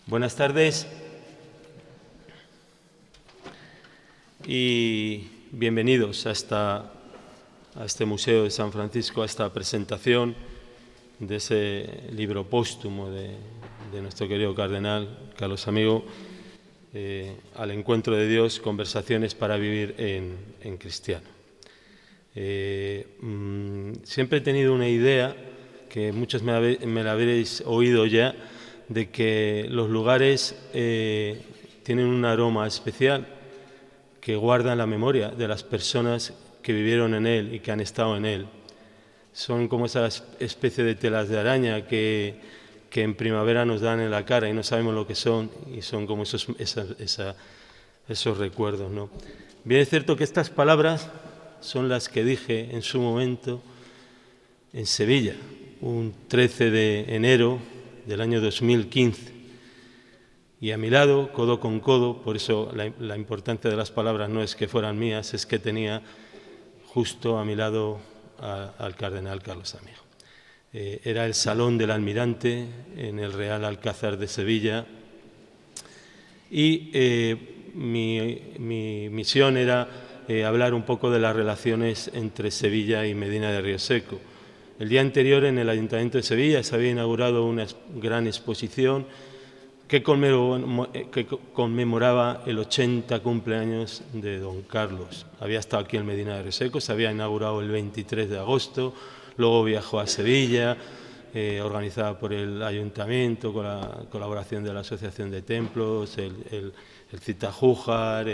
Buenas tardes y bienvenidos a este Museo de San Francisco, a esta presentación de ese libro póstumo de nuestro querido cardenal Carlos Amigo, Al encuentro de Dios, conversaciones para vivir en cristiano. Siempre he tenido una idea, que muchos me la habréis oído ya, de que los lugares tienen un aroma especial que guardan la memoria de las personas que vivieron en él y que han estado en él. Son como esa especie de telas de araña que en primavera nos dan en la cara y no sabemos lo que son, y son como esos recuerdos, ¿no? Bien, es cierto que estas palabras son las que dije en su momento en Sevilla, un 13 de enero del año 2015. Y a mi lado, codo con codo, por eso la importancia de las palabras no es que fueran mías, es que tenía justo a mi lado al cardenal Carlos Amigo. Era el Salón del Almirante en el Real Alcázar de Sevilla y mi misión era hablar un poco de las relaciones entre Sevilla y Medina de Rioseco. El día anterior, en el Ayuntamiento de Sevilla, se había inaugurado una gran exposición que conmemoraba el 80 cumpleaños de don Carlos. Había estado aquí en Medina de Rioseco, se había inaugurado el 23 de agosto, luego viajó a Sevilla, organizada por el Ayuntamiento, con la colaboración de la Asociación de Templos, el Citajújar,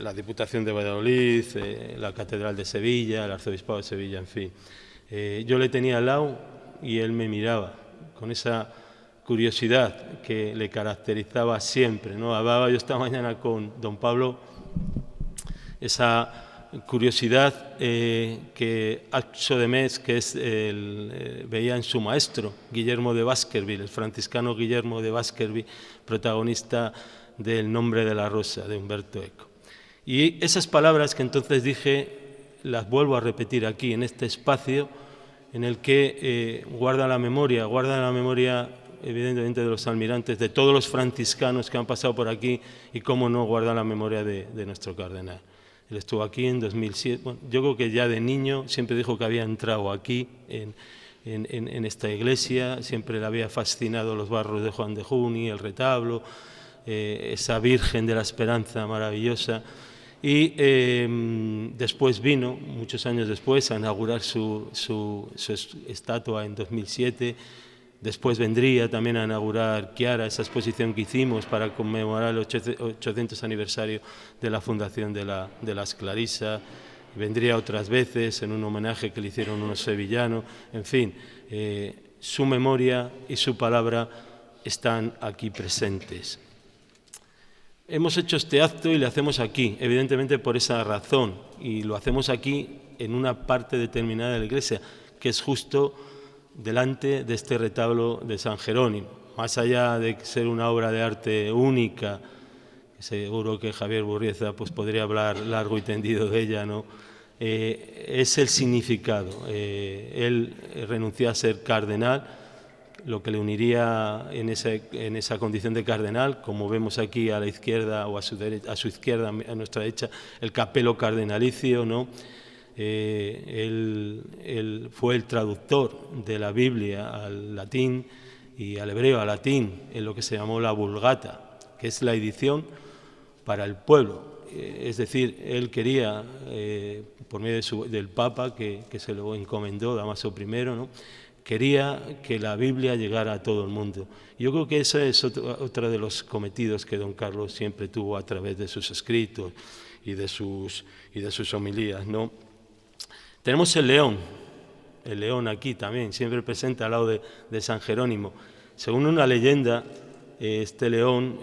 la Diputación de Valladolid, la Catedral de Sevilla, el Arzobispado de Sevilla, en fin. Yo le tenía al lado y él me miraba con esa curiosidad que le caracterizaba siempre, ¿no? Hablaba yo esta mañana con don Pablo, esa curiosidad que Axo de Mes, que veía en su maestro, Guillermo de Baskerville, el franciscano Guillermo de Baskerville, protagonista del Nombre de la Rosa, de Humberto Eco. Y esas palabras que entonces dije, las vuelvo a repetir aquí, en este espacio, en el que guarda la memoria evidentemente de los almirantes, de todos los franciscanos que han pasado por aquí, y cómo no guarda la memoria de nuestro cardenal. Él estuvo aquí en 2007, bueno, yo creo que ya de niño siempre dijo que había entrado aquí en esta iglesia, siempre le había fascinado los barros de Juan de Juni, el retablo, esa Virgen de la Esperanza maravillosa. Y después vino, muchos años después, a inaugurar su estatua en 2007. Después vendría también a inaugurar Chiara, esa exposición que hicimos para conmemorar el 800 aniversario de la fundación de las Clarisas. Vendría otras veces en un homenaje que le hicieron unos sevillanos. En fin, su memoria y su palabra están aquí presentes. Hemos hecho este acto y lo hacemos aquí, evidentemente por esa razón, y lo hacemos aquí en una parte determinada de la iglesia, que es justo delante de este retablo de San Jerónimo. Más allá de ser una obra de arte única, seguro que Javier Burrieza pues podría hablar largo y tendido de ella, ¿no? Es el significado. Él renunció a ser cardenal, lo que le uniría en esa condición de cardenal, como vemos aquí a la izquierda o a su izquierda, a nuestra derecha, el capelo cardenalicio, ¿no? Él fue el traductor de la Biblia al latín y al hebreo al latín en lo que se llamó la Vulgata, que es la edición para el pueblo. Es decir, él quería, por medio del Papa, que se lo encomendó, Damaso I, ¿no? Quería que la Biblia llegara a todo el mundo. Yo creo que ese es otro de los cometidos que don Carlos siempre tuvo a través de sus escritos y de sus homilías, ¿no? Tenemos el león aquí también, siempre presente al lado de San Jerónimo. Según una leyenda, este león,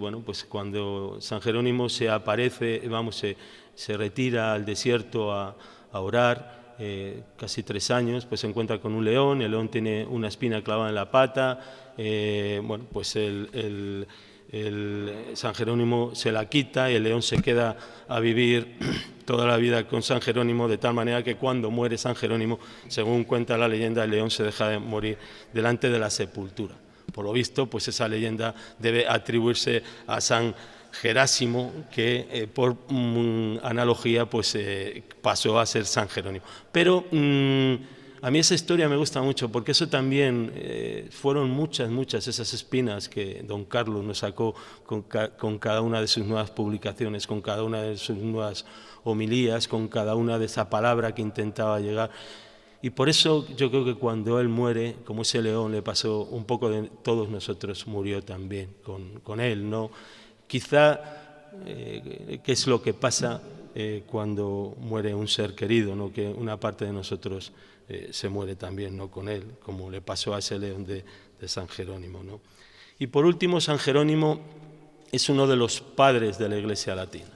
bueno, pues cuando San Jerónimo se retira al desierto a orar, casi 3 años, pues se encuentra con un león. El león tiene una espina clavada en la pata. Bueno, pues San Jerónimo se la quita y el león se queda a vivir toda la vida con San Jerónimo, de tal manera que cuando muere San Jerónimo, según cuenta la leyenda, el león se deja de morir delante de la sepultura. Por lo visto, pues esa leyenda debe atribuirse a San Gerásimo, que por analogía pues pasó a ser San Jerónimo. Pero a mí esa historia me gusta mucho, porque eso también fueron muchas esas espinas que don Carlos nos sacó con cada una de sus nuevas publicaciones, con cada una de sus nuevas homilías, con cada una de esa palabra que intentaba llegar. Y por eso yo creo que cuando él muere, como ese león le pasó un poco de todos nosotros, murió también con él, ¿no? Quizá, ¿qué es lo que pasa cuando muere un ser querido, ¿no? Que una parte de nosotros se muere también, ¿no? Con él, como le pasó a ese león de San Jerónimo, ¿no? Y por último, San Jerónimo es uno de los padres de la Iglesia latina,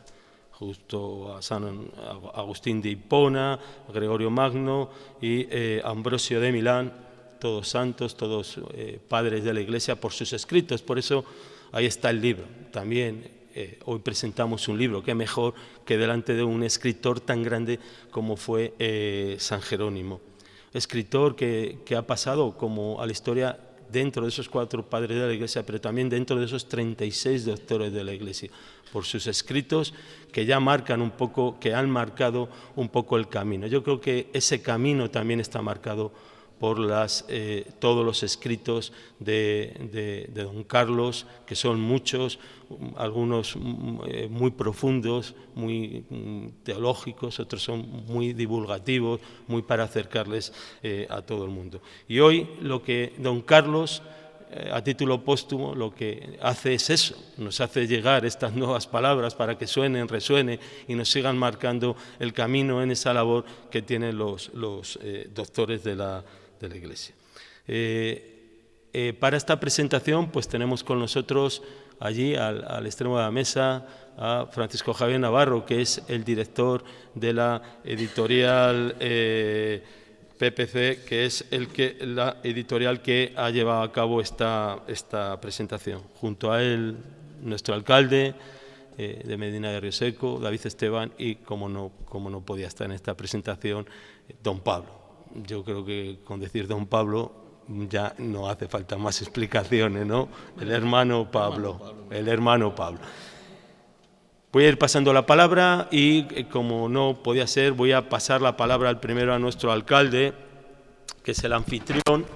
justo a San Agustín de Hipona, a Gregorio Magno y Ambrosio de Milán, todos santos, todos padres de la Iglesia por sus escritos. Por eso ahí está el libro. También hoy presentamos un libro, qué mejor que delante de un escritor tan grande como fue San Jerónimo. Escritor que ha pasado como a la historia dentro de esos 4 padres de la Iglesia, pero también dentro de esos 36 doctores de la Iglesia, por sus escritos que ya marcan un poco, que han marcado un poco el camino. Yo creo que ese camino también está marcado por todos los escritos de don Carlos, que son muchos, algunos muy profundos, muy teológicos, otros son muy divulgativos, muy para acercarles a todo el mundo. Y hoy lo que don Carlos, a título póstumo, lo que hace es eso, nos hace llegar estas nuevas palabras para que suenen, resuenen y nos sigan marcando el camino en esa labor que tienen los doctores de la Iglesia. Para esta presentación pues tenemos con nosotros allí al extremo de la mesa a Francisco Javier Navarro, que es el director de la editorial PPC, que es la editorial que ha llevado a cabo esta presentación. Junto a él, nuestro alcalde de Medina de Rioseco, David Esteban, y como no podía estar en esta presentación, don Pablo. Yo creo que con decir don Pablo ya no hace falta más explicaciones, ¿no? El hermano Pablo. Voy a ir pasando la palabra y, como no podía ser, voy a pasar la palabra al primero a nuestro alcalde, que es el anfitrión,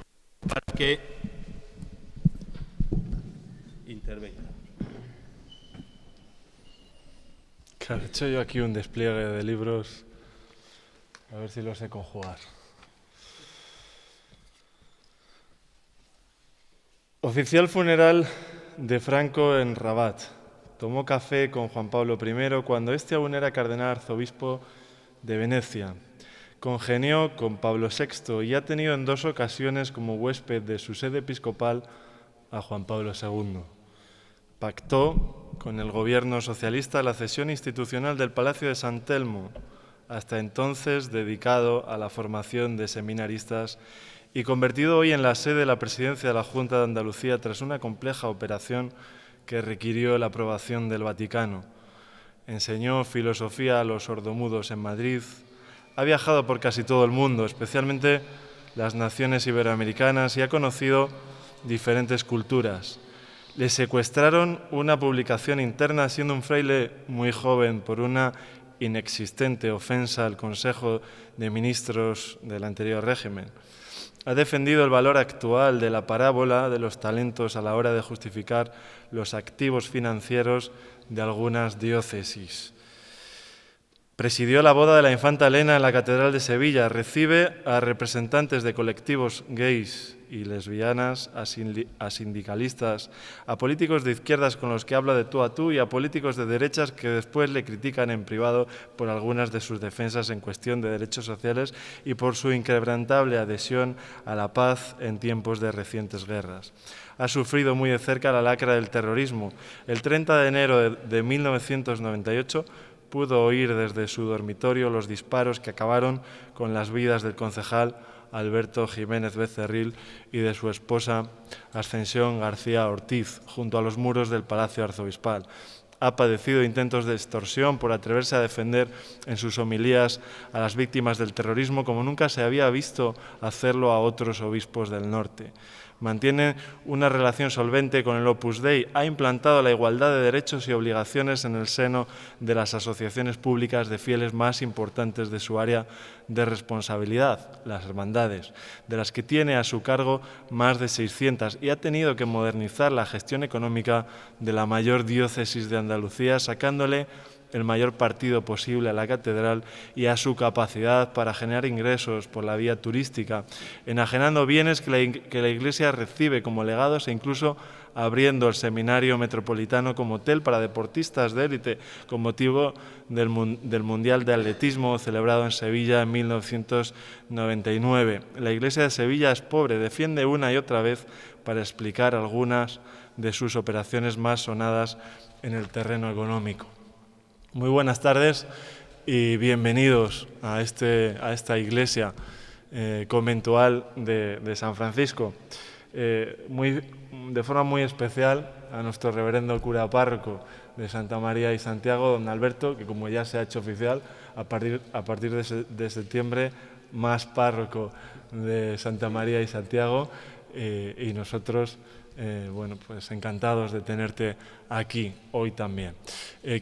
para que intervenga. Claro, he hecho yo aquí un despliegue de libros, a ver si los sé conjugar. Oficial funeral de Franco en Rabat. Tomó café con Juan Pablo I cuando éste aún era cardenal arzobispo de Venecia. Congenió con Pablo VI y ha tenido en 2 ocasiones como huésped de su sede episcopal a Juan Pablo II. Pactó con el gobierno socialista la cesión institucional del Palacio de San Telmo, hasta entonces dedicado a la formación de seminaristas y convertido hoy en la sede de la presidencia de la Junta de Andalucía tras una compleja operación que requirió la aprobación del Vaticano. Enseñó filosofía a los sordomudos en Madrid, ha viajado por casi todo el mundo, especialmente las naciones iberoamericanas, y ha conocido diferentes culturas. Le secuestraron una publicación interna siendo un fraile muy joven por una inexistente ofensa al Consejo de Ministros del anterior régimen. Ha defendido el valor actual de la parábola de los talentos a la hora de justificar los activos financieros de algunas diócesis. Presidió la boda de la infanta Elena en la Catedral de Sevilla. Recibe a representantes de colectivos gays y lesbianas, a sindicalistas, a políticos de izquierdas con los que habla de tú a tú y a políticos de derechas que después le critican en privado por algunas de sus defensas en cuestión de derechos sociales y por su inquebrantable adhesión a la paz en tiempos de recientes guerras. Ha sufrido muy de cerca la lacra del terrorismo. El 30 de enero de 1998 pudo oír desde su dormitorio los disparos que acabaron con las vidas del concejal Alberto Jiménez Becerril y de su esposa Ascensión García Ortiz, junto a los muros del Palacio Arzobispal. Ha padecido intentos de extorsión por atreverse a defender en sus homilías a las víctimas del terrorismo como nunca se había visto hacerlo a otros obispos del norte. Mantiene una relación solvente con el Opus Dei, ha implantado la igualdad de derechos y obligaciones en el seno de las asociaciones públicas de fieles más importantes de su área de responsabilidad, las hermandades, de las que tiene a su cargo más de 600, y ha tenido que modernizar la gestión económica de la mayor diócesis de Andalucía, sacándole el mayor partido posible a la catedral y a su capacidad para generar ingresos por la vía turística, enajenando bienes que la Iglesia recibe como legados e incluso abriendo el Seminario Metropolitano como hotel para deportistas de élite con motivo del Mundial de Atletismo celebrado en Sevilla en 1999. La Iglesia de Sevilla es pobre, defiende una y otra vez para explicar algunas de sus operaciones más sonadas en el terreno económico. Muy buenas tardes y bienvenidos a esta iglesia conventual de San Francisco. De forma muy especial a nuestro reverendo cura párroco de Santa María y Santiago, don Alberto, que como ya se ha hecho oficial, a partir de septiembre, más párroco de Santa María y Santiago, y nosotros bueno, pues encantados de tenerte aquí hoy también.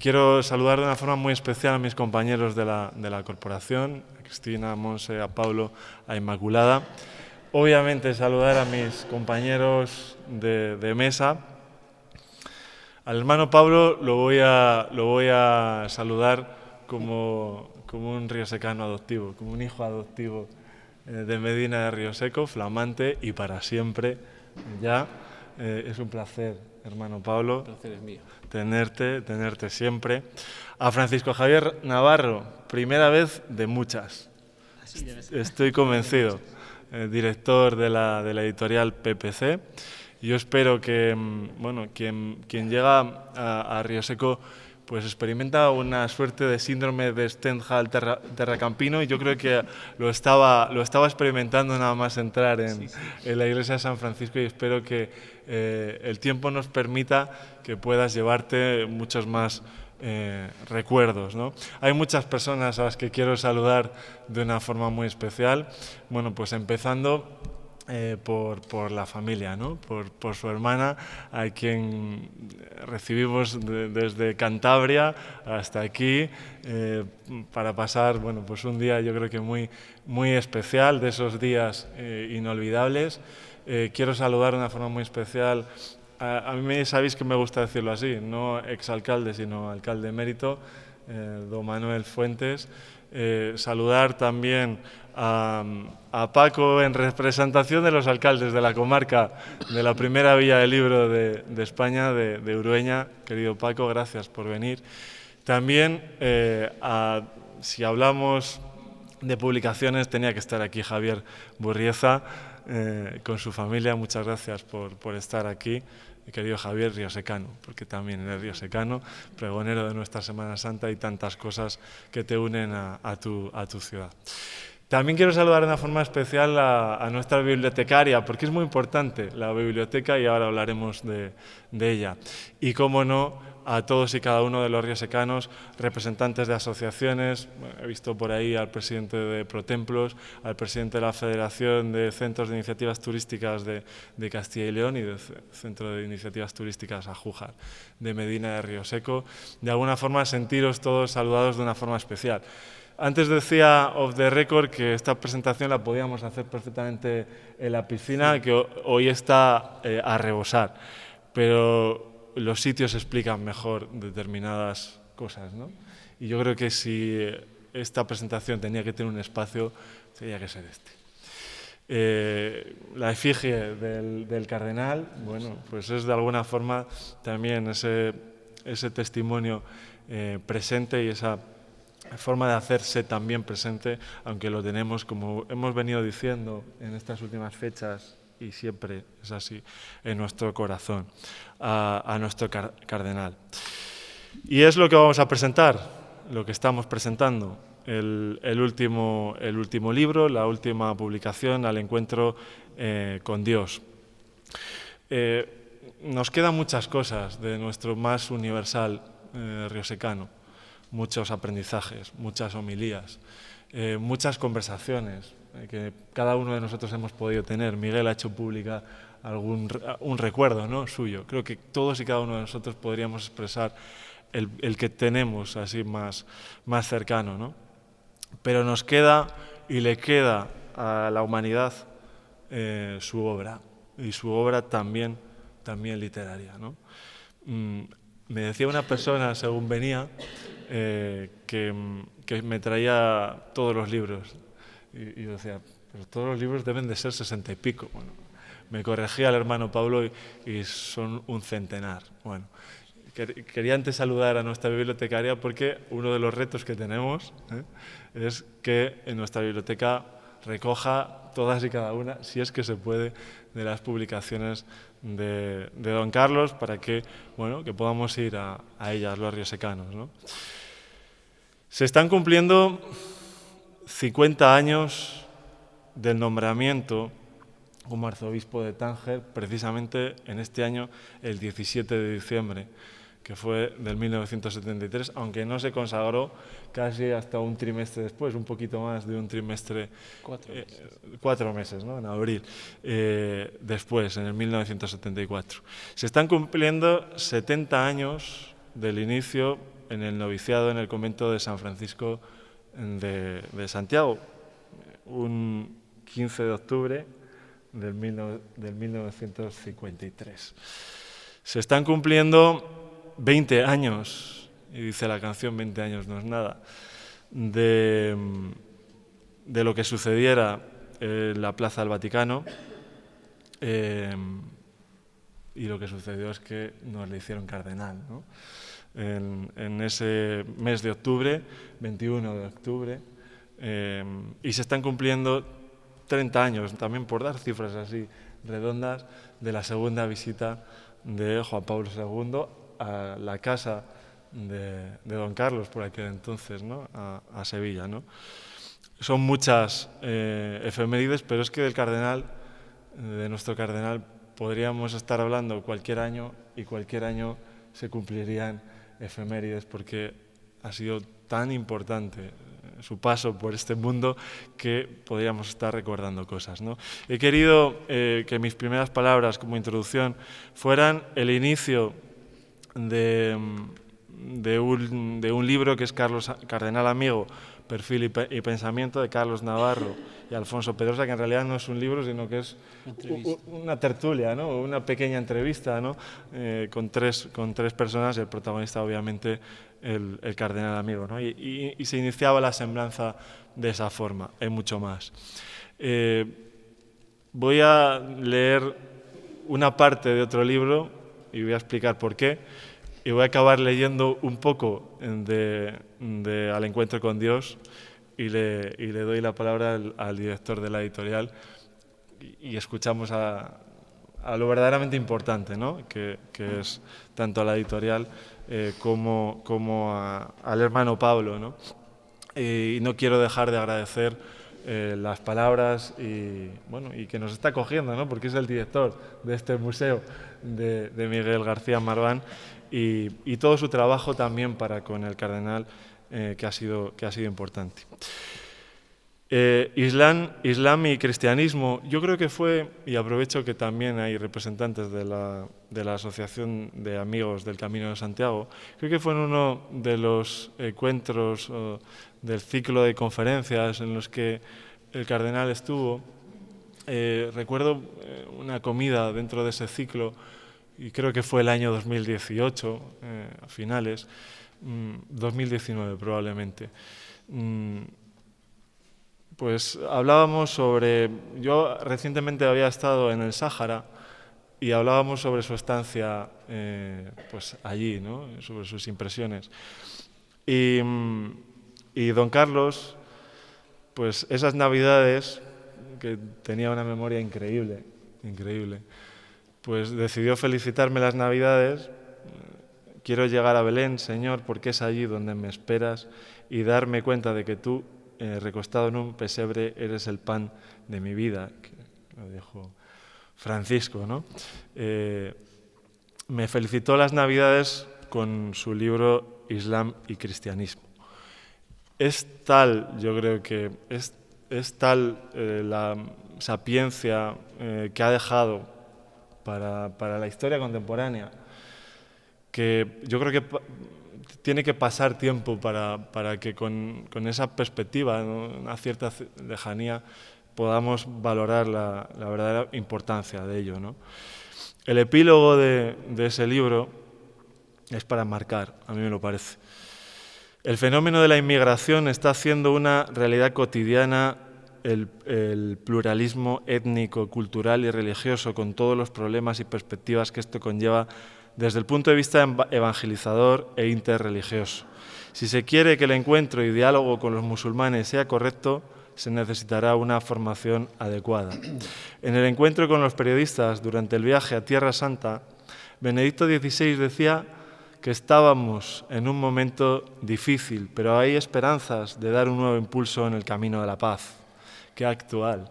Quiero saludar de una forma muy especial a mis compañeros de la corporación, a Cristina, a Monse, a Pablo, a Inmaculada. Obviamente saludar a mis compañeros de mesa. Al hermano Pablo lo voy a saludar como un riosecano adoptivo, como un hijo adoptivo de Medina de Rioseco, flamante y para siempre ya. Es un placer, hermano Pablo, el placer es mío. Tenerte siempre. A Francisco Javier Navarro, primera vez de muchas. Estoy convencido. Director de la editorial PPC. Yo espero que bueno, quien llega a Rioseco pues experimenta una suerte de síndrome de Stendhal terracampino, y yo creo que lo estaba experimentando nada más entrar en la iglesia de San Francisco, y espero que el tiempo nos permita que puedas llevarte muchos más recuerdos, ¿no? Hay muchas personas a las que quiero saludar de una forma muy especial. Bueno, pues empezando por la familia, ¿no? Por su hermana, a quien recibimos desde Cantabria hasta aquí para pasar, bueno, pues un día yo creo que muy especial, de esos días inolvidables. Quiero saludar de una forma muy especial a mí sabéis que me gusta decirlo así, no exalcalde, sino alcalde emérito, don Manuel Fuentes. Saludar también a Paco en representación de los alcaldes de la comarca de la primera Villa del Libro de España, de Urueña. Querido Paco, gracias por venir. También, si hablamos de publicaciones, tenía que estar aquí Javier Burrieza con su familia. Muchas gracias por estar aquí. Querido Javier, riosecano, porque también eres riosecano, pregonero de nuestra Semana Santa y tantas cosas que te unen a tu ciudad. También quiero saludar de una forma especial a nuestra bibliotecaria, porque es muy importante la biblioteca y ahora hablaremos de ella. Y, cómo no, a todos y cada uno de los riosecanos, representantes de asociaciones. Bueno, he visto por ahí al presidente de Protemplos, al presidente de la Federación de Centros de Iniciativas Turísticas de Castilla y León y del Centro de Iniciativas Turísticas Ajújar de Medina de Rioseco. De alguna forma, sentiros todos saludados de una forma especial. Antes decía off the record que esta presentación la podíamos hacer perfectamente en la piscina, que hoy está a rebosar, pero los sitios explican mejor determinadas cosas, ¿no? Y yo creo que si esta presentación tenía que tener un espacio, tenía que ser este. La efigie del cardenal, bueno, pues es de alguna forma también ese testimonio presente y esa forma de hacerse también presente, aunque lo tenemos, como hemos venido diciendo en estas últimas fechas, y siempre es así, en nuestro corazón, a nuestro cardenal. Y es lo que vamos a presentar, lo que estamos presentando, el último libro, la última publicación, Al encuentro con Dios. Nos quedan muchas cosas de nuestro más universal riosecano, muchos aprendizajes, muchas homilías, muchas conversaciones que cada uno de nosotros hemos podido tener. Miguel ha hecho pública un recuerdo, ¿no?, suyo. Creo que todos y cada uno de nosotros podríamos expresar el que tenemos así más cercano, ¿no? Pero nos queda y le queda a la humanidad su obra, y su obra también literaria, ¿no? Me decía una persona, según venía, que me traía todos los libros. Y yo decía, pero todos los libros deben de ser 60 y pico. Bueno, me corregía el hermano Pablo y son un centenar. Bueno, quería antes saludar a nuestra bibliotecaria porque uno de los retos que tenemos es que en nuestra biblioteca recoja todas y cada una, si es que se puede, de las publicaciones de don Carlos, para que, bueno, que podamos ir a ellas, los riosecanos, ¿no? Se están cumpliendo 50 años del nombramiento como arzobispo de Tánger, precisamente en este año, el 17 de diciembre, que fue del 1973, aunque no se consagró casi hasta un trimestre después, un poquito más de un trimestre, 4 meses, ¿no?, en abril, después, en el 1974. Se están cumpliendo 70 años del inicio en el noviciado en el convento de San Francisco de Santiago, un 15 de octubre del 1953. Se están cumpliendo 20 años, y dice la canción, 20 años no es nada, de lo que sucediera en la Plaza del Vaticano, y lo que sucedió es que nos le hicieron cardenal, ¿no?, en ese mes de octubre, 21 de octubre, y se están cumpliendo 30 años, también por dar cifras así redondas, de la segunda visita de Juan Pablo II a la casa de don Carlos, por aquel entonces, ¿no?, a Sevilla, ¿no? Son muchas efemérides, pero es que de nuestro cardenal, podríamos estar hablando cualquier año, y cualquier año se cumplirían efemérides, porque ha sido tan importante su paso por este mundo que podríamos estar recordando cosas, ¿no? He querido que mis primeras palabras como introducción fueran el inicio de un libro que es Cardenal Amigo, Perfil y Pensamiento, de Carlos Navarro y Alfonso Pedrosa, que en realidad no es un libro, sino que es una tertulia, ¿no?, una pequeña entrevista, ¿no?, con tres personas, y el protagonista obviamente el Cardenal Amigo, ¿no? Y se iniciaba la semblanza de esa forma. Hay mucho más. Voy a leer una parte de otro libro y voy a explicar por qué, y voy a acabar leyendo un poco de Al encuentro con Dios, y le doy la palabra al director de la editorial, y escuchamos a lo verdaderamente importante, ¿no?, que es tanto a la editorial como al hermano Pablo, ¿no? Y no quiero dejar de agradecer las palabras y que nos está acogiendo, ¿no?, porque es el director de este museo de Miguel García Marván, y todo su trabajo también para con el cardenal, que ha sido importante. Islam y cristianismo, yo creo que fue, y aprovecho que también hay representantes de la Asociación de Amigos del Camino de Santiago, creo que fue en uno de los encuentros del ciclo de conferencias en los que el cardenal estuvo. Recuerdo una comida dentro de ese ciclo, y creo que fue el año 2018, a finales, 2019 probablemente. Pues hablábamos sobre... Yo recientemente había estado en el Sáhara y hablábamos sobre su estancia pues allí, ¿no?, sobre sus impresiones. Y don Carlos, pues esas Navidades, que tenía una memoria increíble, pues decidió felicitarme las Navidades. Quiero llegar a Belén, Señor, porque es allí donde me esperas, y darme cuenta de que tú, recostado en un pesebre, eres el pan de mi vida, que lo dijo Francisco, ¿no? Me felicitó las Navidades con su libro Islam y Cristianismo. Es tal, yo creo que es tal la sapiencia que ha dejado para la historia contemporánea, que yo creo que tiene que pasar tiempo para que con esa perspectiva, ¿no?, una cierta lejanía, podamos valorar la verdadera importancia de ello, ¿no? El epílogo de ese libro es para marcar, a mí me lo parece. El fenómeno de la inmigración está haciendo una realidad cotidiana el pluralismo étnico, cultural y religioso, con todos los problemas y perspectivas que esto conlleva desde el punto de vista evangelizador e interreligioso. Si se quiere que el encuentro y diálogo con los musulmanes sea correcto, se necesitará una formación adecuada. En el encuentro con los periodistas durante el viaje a Tierra Santa, Benedicto XVI decía que estábamos en un momento difícil, pero hay esperanzas de dar un nuevo impulso en el camino de la paz. ¡Qué actual!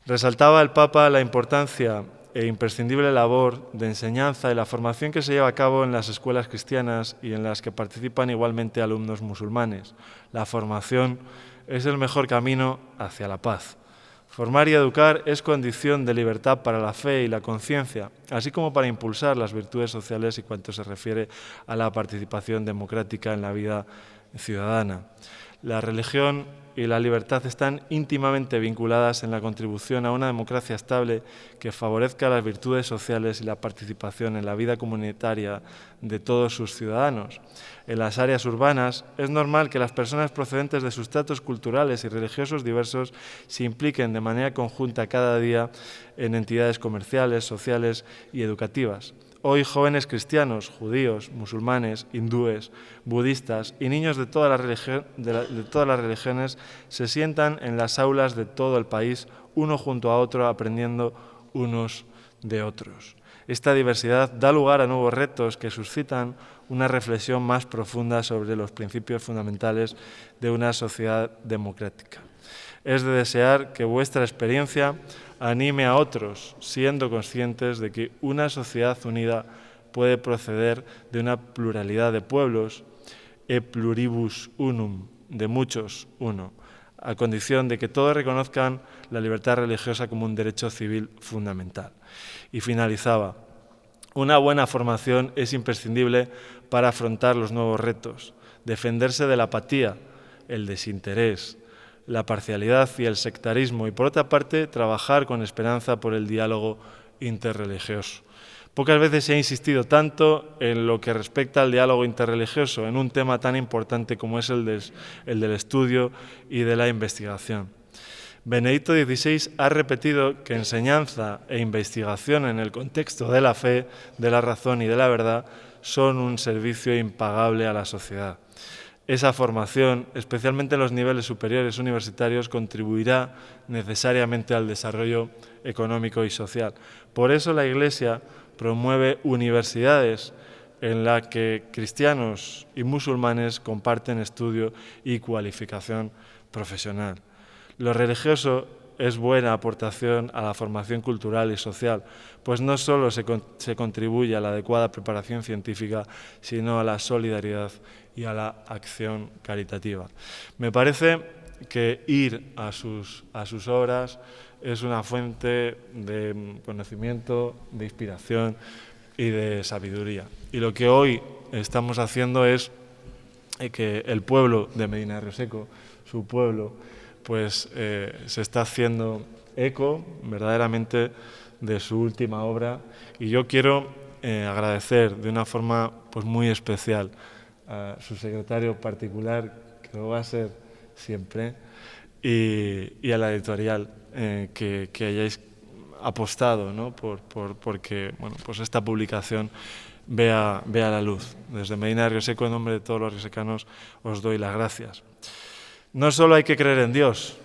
Resaltaba el Papa la importancia e imprescindible labor de enseñanza y la formación que se lleva a cabo en las escuelas cristianas y en las que participan igualmente alumnos musulmanes. La formación es el mejor camino hacia la paz. Formar y educar es condición de libertad para la fe y la conciencia, así como para impulsar las virtudes sociales y cuanto se refiere a la participación democrática en la vida ciudadana. La religión y la libertad están íntimamente vinculadas en la contribución a una democracia estable que favorezca las virtudes sociales y la participación en la vida comunitaria de todos sus ciudadanos. En las áreas urbanas es normal que las personas procedentes de sustratos culturales y religiosos diversos se impliquen de manera conjunta cada día en entidades comerciales, sociales y educativas. Hoy jóvenes cristianos, judíos, musulmanes, hindúes, budistas y niños de todas las religiones se sientan en las aulas de todo el país, uno junto a otro, aprendiendo unos de otros. Esta diversidad da lugar a nuevos retos que suscitan una reflexión más profunda sobre los principios fundamentales de una sociedad democrática. Es de desear que vuestra experiencia anime a otros, siendo conscientes de que una sociedad unida puede proceder de una pluralidad de pueblos, e pluribus unum, de muchos uno, a condición de que todos reconozcan la libertad religiosa como un derecho civil fundamental. Y finalizaba: una buena formación es imprescindible para afrontar los nuevos retos, defenderse de la apatía, el desinterés, la parcialidad y el sectarismo, y por otra parte trabajar con esperanza por el diálogo interreligioso. Pocas veces se ha insistido tanto en lo que respecta al diálogo interreligioso, en un tema tan importante como es el del estudio y de la investigación. Benedicto XVI ha repetido que enseñanza e investigación en el contexto de la fe, de la razón y de la verdad son un servicio impagable a la sociedad. Esa formación, especialmente en los niveles superiores universitarios, contribuirá necesariamente al desarrollo económico y social. Por eso la Iglesia promueve universidades en las que cristianos y musulmanes comparten estudio y cualificación profesional. Lo religioso es buena aportación a la formación cultural y social, pues no solo se contribuye a la adecuada preparación científica, sino a la solidaridad y a la acción caritativa. Me parece que ir a sus obras es una fuente de conocimiento, de inspiración y de sabiduría. Y lo que hoy estamos haciendo es que el pueblo de Medina de Rioseco, su pueblo, pues se está haciendo eco verdaderamente de su última obra, y yo quiero agradecer de una forma pues muy especial a su secretario particular, que lo va a ser siempre, y a la editorial que hayáis apostado, ¿no?, porque bueno, pues esta publicación vea la luz. Desde Medina de Rioseco, en nombre de todos los riosecanos, os doy las gracias. No solo hay que creer en Dios,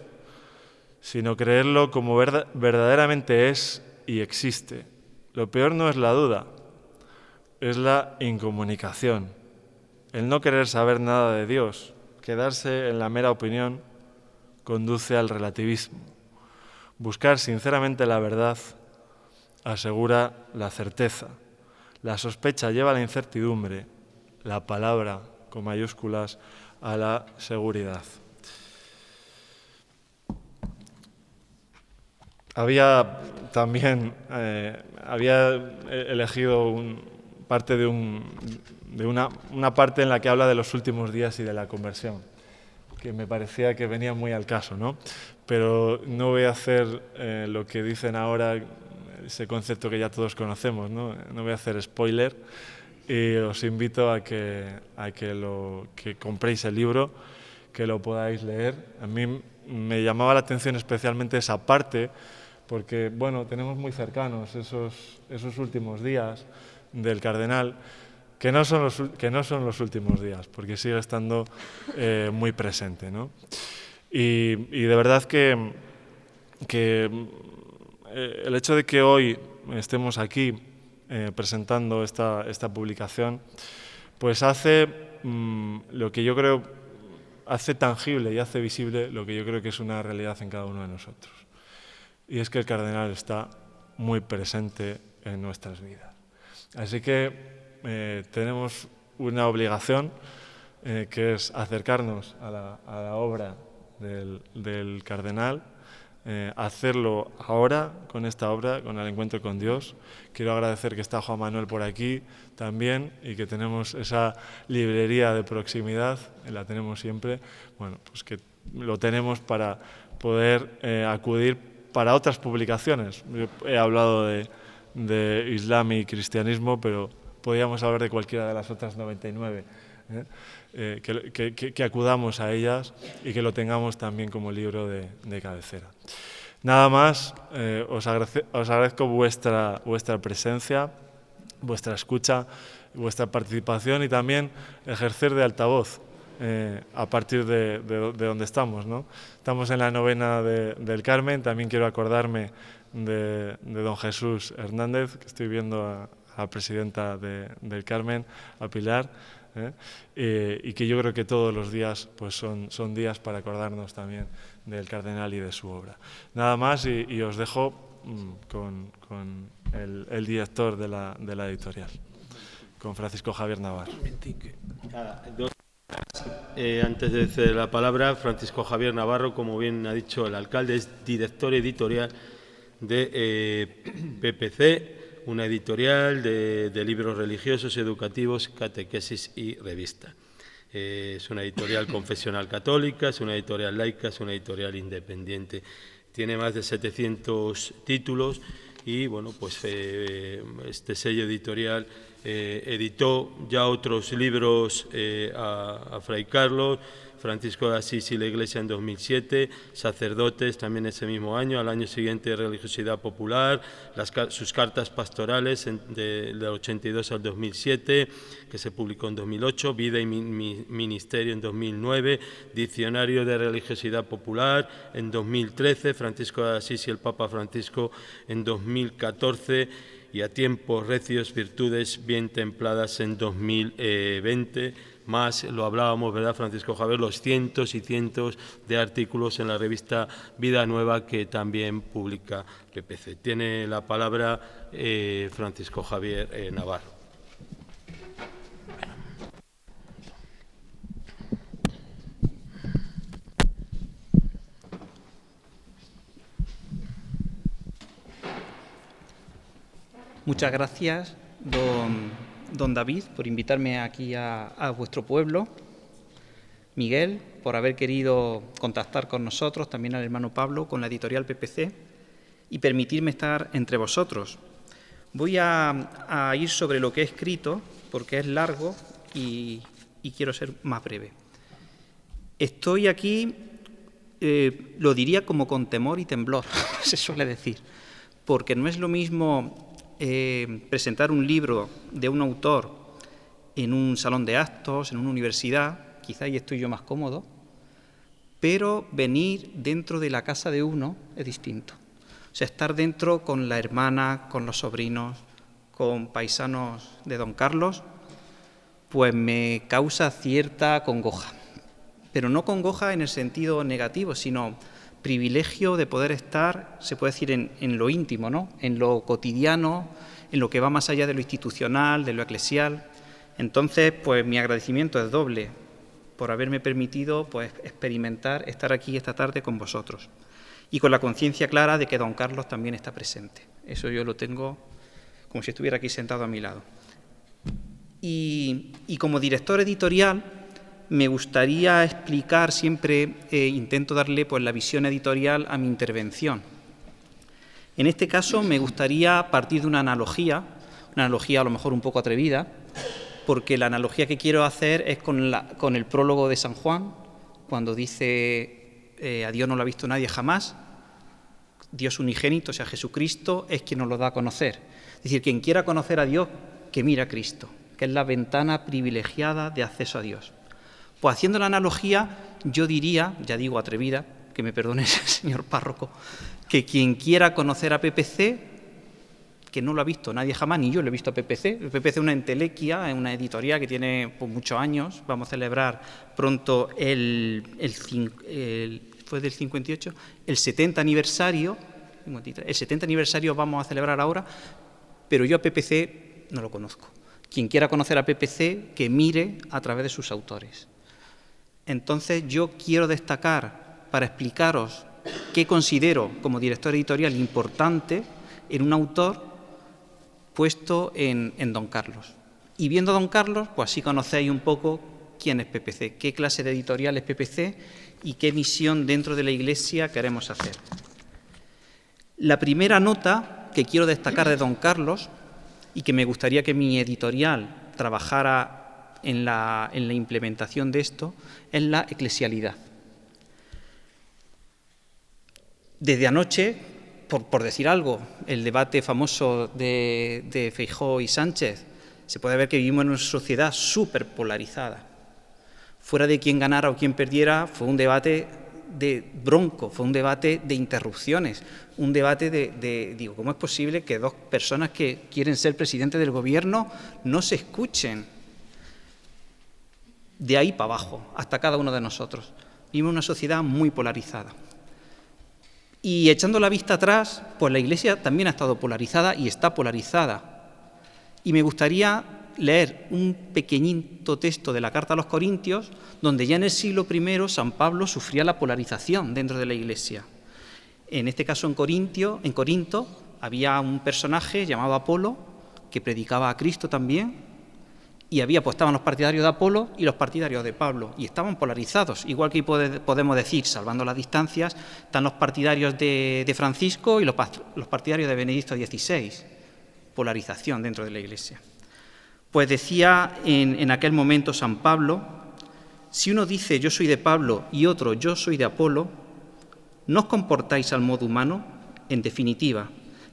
sino creerlo como verdaderamente es y existe. Lo peor no es la duda, es la incomunicación, el no querer saber nada de Dios. Quedarse en la mera opinión conduce al relativismo. Buscar sinceramente la verdad asegura la certeza. La sospecha lleva a la incertidumbre, la palabra con mayúsculas a la seguridad. había también había elegido parte de una parte en la que habla de los últimos días y de la conversión, que me parecía que venía muy al caso, ¿no? Pero no voy a hacer lo que dicen ahora, ese concepto que ya todos conocemos, ¿no? No voy a hacer spoiler y os invito a que compréis el libro, que lo podáis leer. A mí me llamaba la atención especialmente esa parte, porque bueno, tenemos muy cercanos esos últimos días del cardenal, que no son los últimos días, porque sigue estando muy presente, ¿no? Y de verdad que el hecho de que hoy estemos aquí presentando esta publicación, pues hace lo que yo creo, hace tangible y hace visible lo que yo creo que es una realidad en cada uno de nosotros. Y es que el cardenal está muy presente en nuestras vidas. Así que tenemos una obligación que es acercarnos a la obra del cardenal, hacerlo ahora con esta obra, con el encuentro con Dios. Quiero agradecer que está Juan Manuel por aquí también y que tenemos esa librería de proximidad, la tenemos siempre, bueno, pues que lo tenemos para poder acudir para otras publicaciones. Yo he hablado de Islam y cristianismo, pero podríamos hablar de cualquiera de las otras 99. Que acudamos a ellas y que lo tengamos también como libro de cabecera. Nada más, os agradezco vuestra presencia, vuestra escucha, vuestra participación y también ejercer de altavoz a partir de donde estamos, ¿no? Estamos en la novena del Carmen. También quiero acordarme de don Jesús Hernández, que estoy viendo a la presidenta del Carmen, a Pilar, y que yo creo que todos los días pues son días para acordarnos también del cardenal y de su obra. Nada más y os dejo con el director de la editorial, con Francisco Javier Navarro. Antes de ceder la palabra, Francisco Javier Navarro, como bien ha dicho el alcalde, es director editorial de PPC, una editorial de libros religiosos, educativos, catequesis y revista. Es una editorial confesional católica, es una editorial laica, es una editorial independiente. Tiene más de 700 títulos y, bueno, pues este sello editorial editó ya otros libros a Fray Carlos, Francisco de Asís y la Iglesia en 2007, Sacerdotes también ese mismo año, al año siguiente Religiosidad Popular, sus cartas pastorales del 82 al 2007, que se publicó en 2008, Vida y Ministerio en 2009, Diccionario de Religiosidad Popular en 2013, Francisco de Asís y el Papa Francisco en 2014 y A tiempos recios, virtudes bien templadas en 2020. Más, lo hablábamos, ¿verdad, Francisco Javier? Los cientos y cientos de artículos en la revista Vida Nueva que también publica PPC. Tiene la palabra Francisco Javier Navarro. Muchas gracias, don David, por invitarme aquí a vuestro pueblo. Miguel, por haber querido contactar con nosotros, también al hermano Pablo, con la editorial PPC, y permitirme estar entre vosotros. Voy a ir sobre lo que he escrito, porque es largo y quiero ser más breve. Estoy aquí, lo diría como con temor y temblor, se suele decir, porque no es lo mismo presentar un libro de un autor en un salón de actos, en una universidad, quizá ahí estoy yo más cómodo, pero venir dentro de la casa de uno es distinto. O sea, estar dentro con la hermana, con los sobrinos, con paisanos de don Carlos, pues me causa cierta congoja. Pero no congoja en el sentido negativo, sino privilegio de poder estar, se puede decir, en lo íntimo, ¿no? En lo cotidiano, en lo que va más allá de lo institucional, de lo eclesial. Entonces, pues mi agradecimiento es doble por haberme permitido pues experimentar, estar aquí esta tarde con vosotros. y con la conciencia clara de que don Carlos también está presente. Eso yo lo tengo como si estuviera aquí sentado a mi lado. Y como director editorial me gustaría explicar siempre, intento darle pues la visión editorial a mi intervención. En este caso me gustaría partir de una analogía a lo mejor un poco atrevida, porque la analogía que quiero hacer es con el prólogo de San Juan, cuando dice a Dios no lo ha visto nadie jamás, Dios unigénito, o sea, Jesucristo, es quien nos lo da a conocer. Es decir, quien quiera conocer a Dios, que mire a Cristo, que es la ventana privilegiada de acceso a Dios. Pues haciendo la analogía, yo diría, ya digo atrevida, que me perdone el señor párroco, que quien quiera conocer a PPC, que no lo ha visto nadie jamás, ni yo lo he visto a PPC. El PPC es una entelequia, es una editorial que tiene pues, muchos años. Vamos a celebrar pronto fue del 58, el 70 aniversario, 53, el 70 aniversario vamos a celebrar ahora, pero yo a PPC no lo conozco. Quien quiera conocer a PPC, que mire a través de sus autores. Entonces yo quiero destacar, para explicaros qué considero como director editorial importante en un autor puesto en don Carlos. Y viendo a don Carlos, pues así conocéis un poco quién es PPC, qué clase de editorial es PPC y qué misión dentro de la Iglesia queremos hacer. La primera nota que quiero destacar de don Carlos y que me gustaría que mi editorial trabajara en la implementación de esto es la eclesialidad. Desde anoche, por decir algo, el debate famoso de Feijóo y Sánchez, se puede ver que vivimos en una sociedad súper polarizada. Fuera de quién ganara o quién perdiera, fue un debate de bronco, fue un debate de interrupciones, un debate digo, ¿cómo es posible que dos personas que quieren ser presidente del gobierno no se escuchen? De ahí para abajo, hasta cada uno de nosotros. Vivimos en una sociedad muy polarizada. Y echando la vista atrás, pues la Iglesia también ha estado polarizada y está polarizada. Y me gustaría leer un pequeñito texto de la Carta a los Corintios, donde ya en el siglo I San Pablo sufría la polarización dentro de la Iglesia. En este caso en Corinto había un personaje llamado Apolo, que predicaba a Cristo también, y estaban los partidarios de Apolo y los partidarios de Pablo, y estaban polarizados, igual que podemos decir, salvando las distancias, están los partidarios de Francisco y los partidarios de Benedicto XVI, polarización dentro de la Iglesia. Pues decía en aquel momento San Pablo, si uno dice yo soy de Pablo y otro yo soy de Apolo, ¿no os comportáis al modo humano? En definitiva,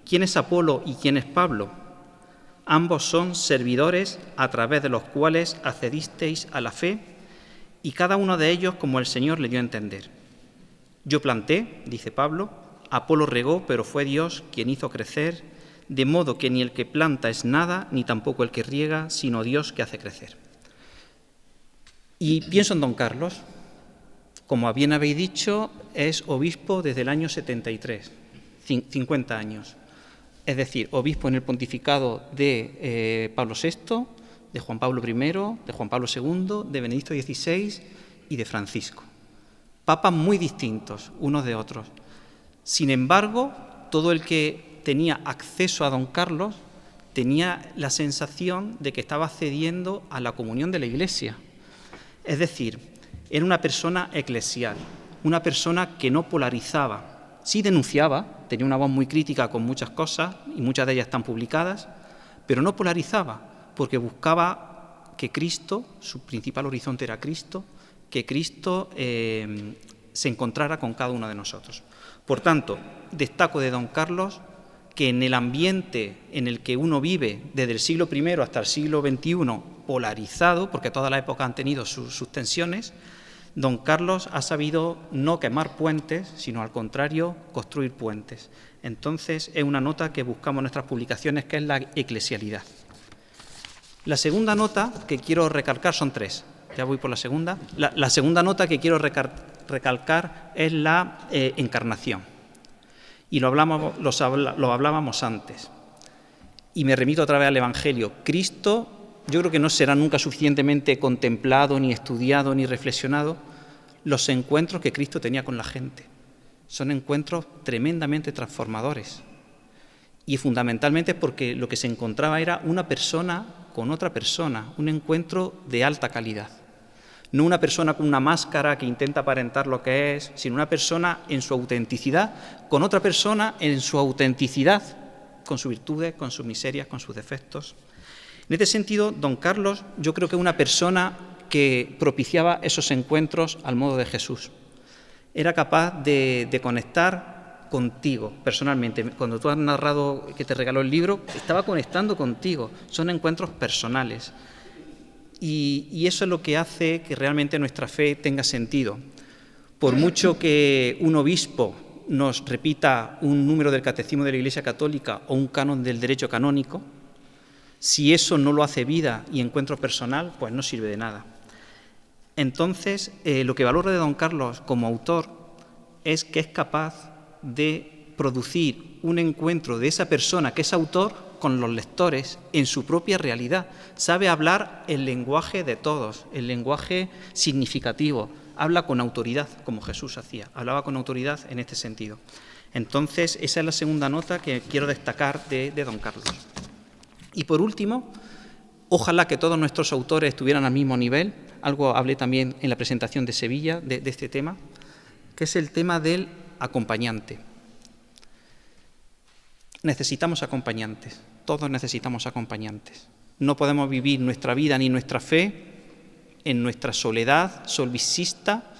¿quién es Apolo y quién es Pablo? Ambos son servidores a través de los cuales accedisteis a la fe y cada uno de ellos como el Señor le dio a entender. Yo planté, dice Pablo, Apolo regó, pero fue Dios quien hizo crecer, de modo que ni el que planta es nada, ni tampoco el que riega, sino Dios que hace crecer. Y pienso en don Carlos. Como bien habéis dicho, es obispo desde el año 73, 50 años. Es decir, obispo en el pontificado de Pablo VI, de Juan Pablo I, de Juan Pablo II, de Benedicto XVI y de Francisco. Papas muy distintos unos de otros. Sin embargo, todo el que tenía acceso a don Carlos tenía la sensación de que estaba accediendo a la comunión de la Iglesia. Es decir, era una persona eclesial, una persona que no polarizaba, sí denunciaba, tenía una voz muy crítica con muchas cosas y muchas de ellas están publicadas, pero no polarizaba porque buscaba que Cristo, su principal horizonte era Cristo, que Cristo se encontrara con cada uno de nosotros. Por tanto, destaco de don Carlos que en el ambiente en el que uno vive desde el siglo I hasta el siglo XXI, polarizado, porque todas las épocas han tenido sus tensiones, don Carlos ha sabido no quemar puentes, sino al contrario, construir puentes. Entonces, es una nota que buscamos en nuestras publicaciones, que es la eclesialidad. La segunda nota que quiero recalcar son tres. Ya voy por la segunda. La segunda nota que quiero recalcar es la encarnación. Y lo hablábamos antes. Y me remito otra vez al Evangelio. Cristo, yo creo que no será nunca suficientemente contemplado, ni estudiado, ni reflexionado, los encuentros que Cristo tenía con la gente. Son encuentros tremendamente transformadores. Y fundamentalmente porque lo que se encontraba era una persona con otra persona, un encuentro de alta calidad. No una persona con una máscara que intenta aparentar lo que es, sino una persona en su autenticidad, con otra persona en su autenticidad, con sus virtudes, con sus miserias, con sus defectos. En este sentido, don Carlos, yo creo que es una persona que propiciaba esos encuentros al modo de Jesús. Era capaz de conectar contigo personalmente. Cuando tú has narrado que te regaló el libro, estaba conectando contigo. Son encuentros personales. Y eso es lo que hace que realmente nuestra fe tenga sentido. Por mucho que un obispo nos repita un número del Catecismo de la Iglesia Católica o un canon del derecho canónico, si eso no lo hace vida y encuentro personal, pues no sirve de nada. Entonces, lo que valoro de don Carlos como autor es que es capaz de producir un encuentro de esa persona que es autor con los lectores en su propia realidad. Sabe hablar el lenguaje de todos, el lenguaje significativo. Habla con autoridad, como Jesús hacía. Hablaba con autoridad en este sentido. Entonces, esa es la segunda nota que quiero destacar de don Carlos. Y por último, ojalá que todos nuestros autores estuvieran al mismo nivel. Algo hablé también en la presentación de Sevilla de este tema, que es el tema del acompañante. Necesitamos acompañantes, todos necesitamos acompañantes. No podemos vivir nuestra vida ni nuestra fe en nuestra soledad solipsista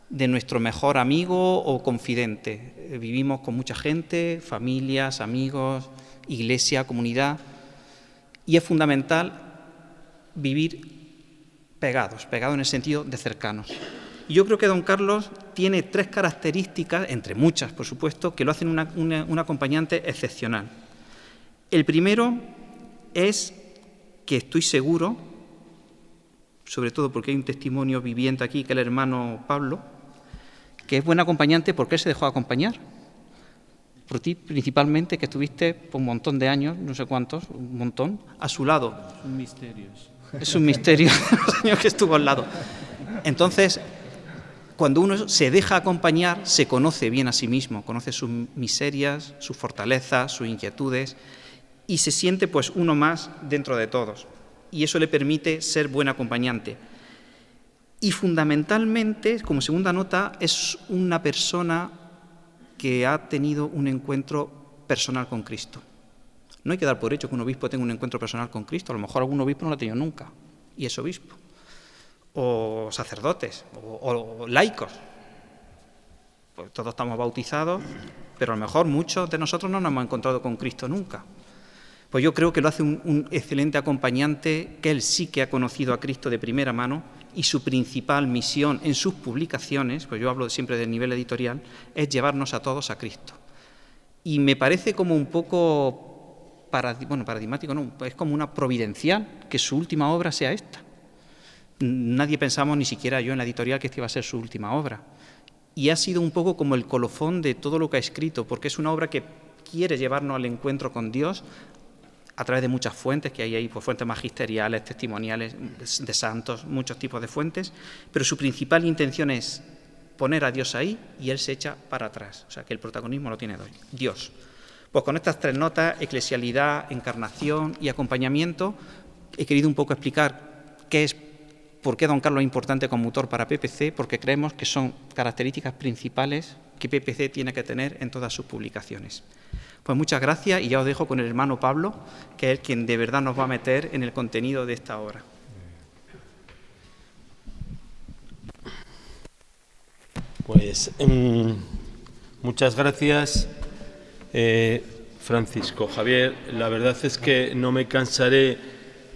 de nuestro mejor amigo o confidente. Vivimos con mucha gente, familias, amigos, iglesia, comunidad, y es fundamental vivir pegados en el sentido de cercanos. Y yo creo que don Carlos tiene 3 características, entre muchas, por supuesto, que lo hacen un acompañante excepcional. El primero es que estoy seguro, sobre todo porque hay un testimonio viviente aquí, que es el hermano Pablo, que es buen acompañante porque él se dejó acompañar. Por ti, principalmente, que estuviste por un montón de años, no sé cuántos, un montón, a su lado. Son misterios. Es un misterio los años que estuvo al lado. Entonces, cuando uno se deja acompañar, se conoce bien a sí mismo, conoce sus miserias, sus fortalezas, sus inquietudes, y se siente pues uno más dentro de todos. Y eso le permite ser buen acompañante. Y fundamentalmente, como segunda nota, es una persona que ha tenido un encuentro personal con Cristo. No hay que dar por hecho que un obispo tenga un encuentro personal con Cristo. A lo mejor algún obispo no lo ha tenido nunca, y es obispo. O sacerdotes, o laicos. Pues todos estamos bautizados, pero a lo mejor muchos de nosotros no nos hemos encontrado con Cristo nunca. Pues yo creo que lo hace un excelente acompañante, que él sí que ha conocido a Cristo de primera mano, y su principal misión en sus publicaciones, pues yo hablo siempre del nivel editorial, es llevarnos a todos a Cristo. Y me parece como un poco paradigmático, no, es como una providencial que su última obra sea esta. Nadie pensamos, ni siquiera yo en la editorial, que esta iba a ser su última obra. Y ha sido un poco como el colofón de todo lo que ha escrito, porque es una obra que quiere llevarnos al encuentro con Dios a través de muchas fuentes, que hay ahí, pues, fuentes magisteriales, testimoniales, de santos, muchos tipos de fuentes, pero su principal intención es poner a Dios ahí y Él se echa para atrás, o sea, que el protagonismo lo tiene Dios. Pues con estas 3 notas, eclesialidad, encarnación y acompañamiento, he querido un poco explicar por qué don Carlos es importante como autor para PPC, porque creemos que son características principales que PPC tiene que tener en todas sus publicaciones. Pues muchas gracias, y ya os dejo con el hermano Pablo, que es quien de verdad nos va a meter en el contenido de esta obra. Pues muchas gracias, Francisco Javier. La verdad es que no me cansaré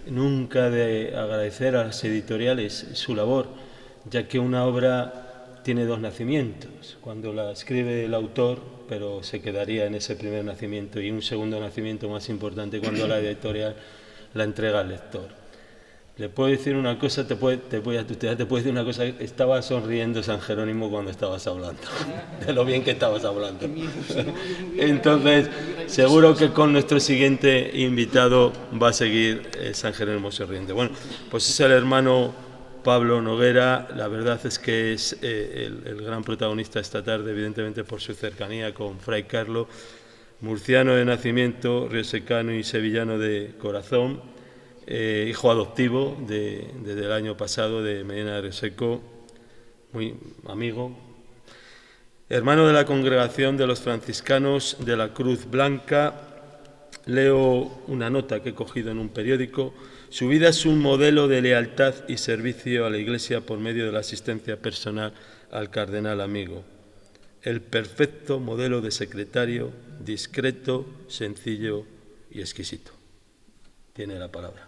nunca de agradecer a las editoriales su labor, ya que una obra tiene 2 nacimientos, cuando la escribe el autor, pero se quedaría en ese primer nacimiento, y un segundo nacimiento más importante cuando la editorial la entrega al lector. Le puedo decir una cosa, te puedo decir una cosa, estaba sonriendo San Jerónimo cuando estabas hablando, de lo bien que estabas hablando. Entonces, seguro que con nuestro siguiente invitado va a seguir San Jerónimo sonriendo. Bueno, pues es el hermano Pablo Noguera, la verdad es que es el gran protagonista esta tarde, evidentemente por su cercanía con Fray Carlos, murciano de nacimiento, riosecano y sevillano de corazón, hijo adoptivo desde el año pasado de Medina de Rioseco, muy amigo, hermano de la congregación de los franciscanos de la Cruz Blanca. Leo una nota que he cogido en un periódico. Su vida es un modelo de lealtad y servicio a la Iglesia por medio de la asistencia personal al cardenal amigo. El perfecto modelo de secretario, discreto, sencillo y exquisito. Tiene la palabra.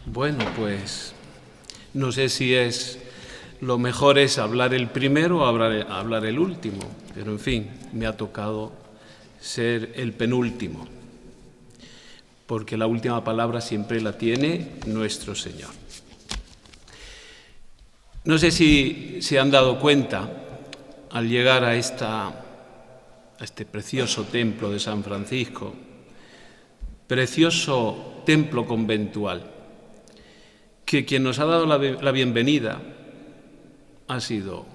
Bueno, pues no sé si lo mejor es hablar el primero o hablar el último, pero en fin, me ha tocado ser el penúltimo, porque la última palabra siempre la tiene nuestro Señor. No sé si se han dado cuenta al llegar a este precioso templo de San Francisco, precioso templo conventual, que quien nos ha dado la bienvenida ha sido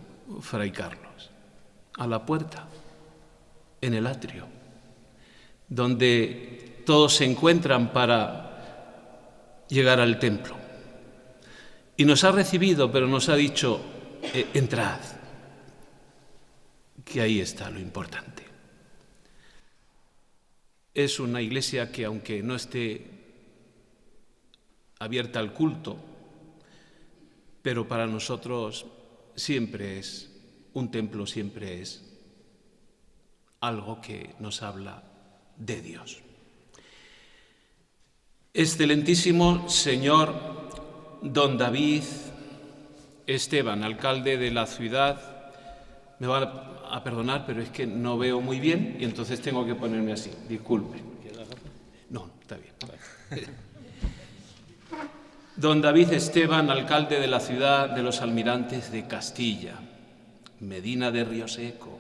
Fray Carlos, a la puerta, en el atrio, donde todos se encuentran para llegar al templo. Y nos ha recibido, pero nos ha dicho, entrad, que ahí está lo importante. Es una iglesia que, aunque no esté abierta al culto, pero para nosotros siempre es un templo, siempre es algo que nos habla de Dios. Excelentísimo señor don David Esteban, alcalde de la ciudad, me va a perdonar, pero es que no veo muy bien y entonces tengo que ponerme así, disculpe. No, está bien. Don David Esteban, alcalde de la ciudad de los Almirantes de Castilla, Medina de Rioseco.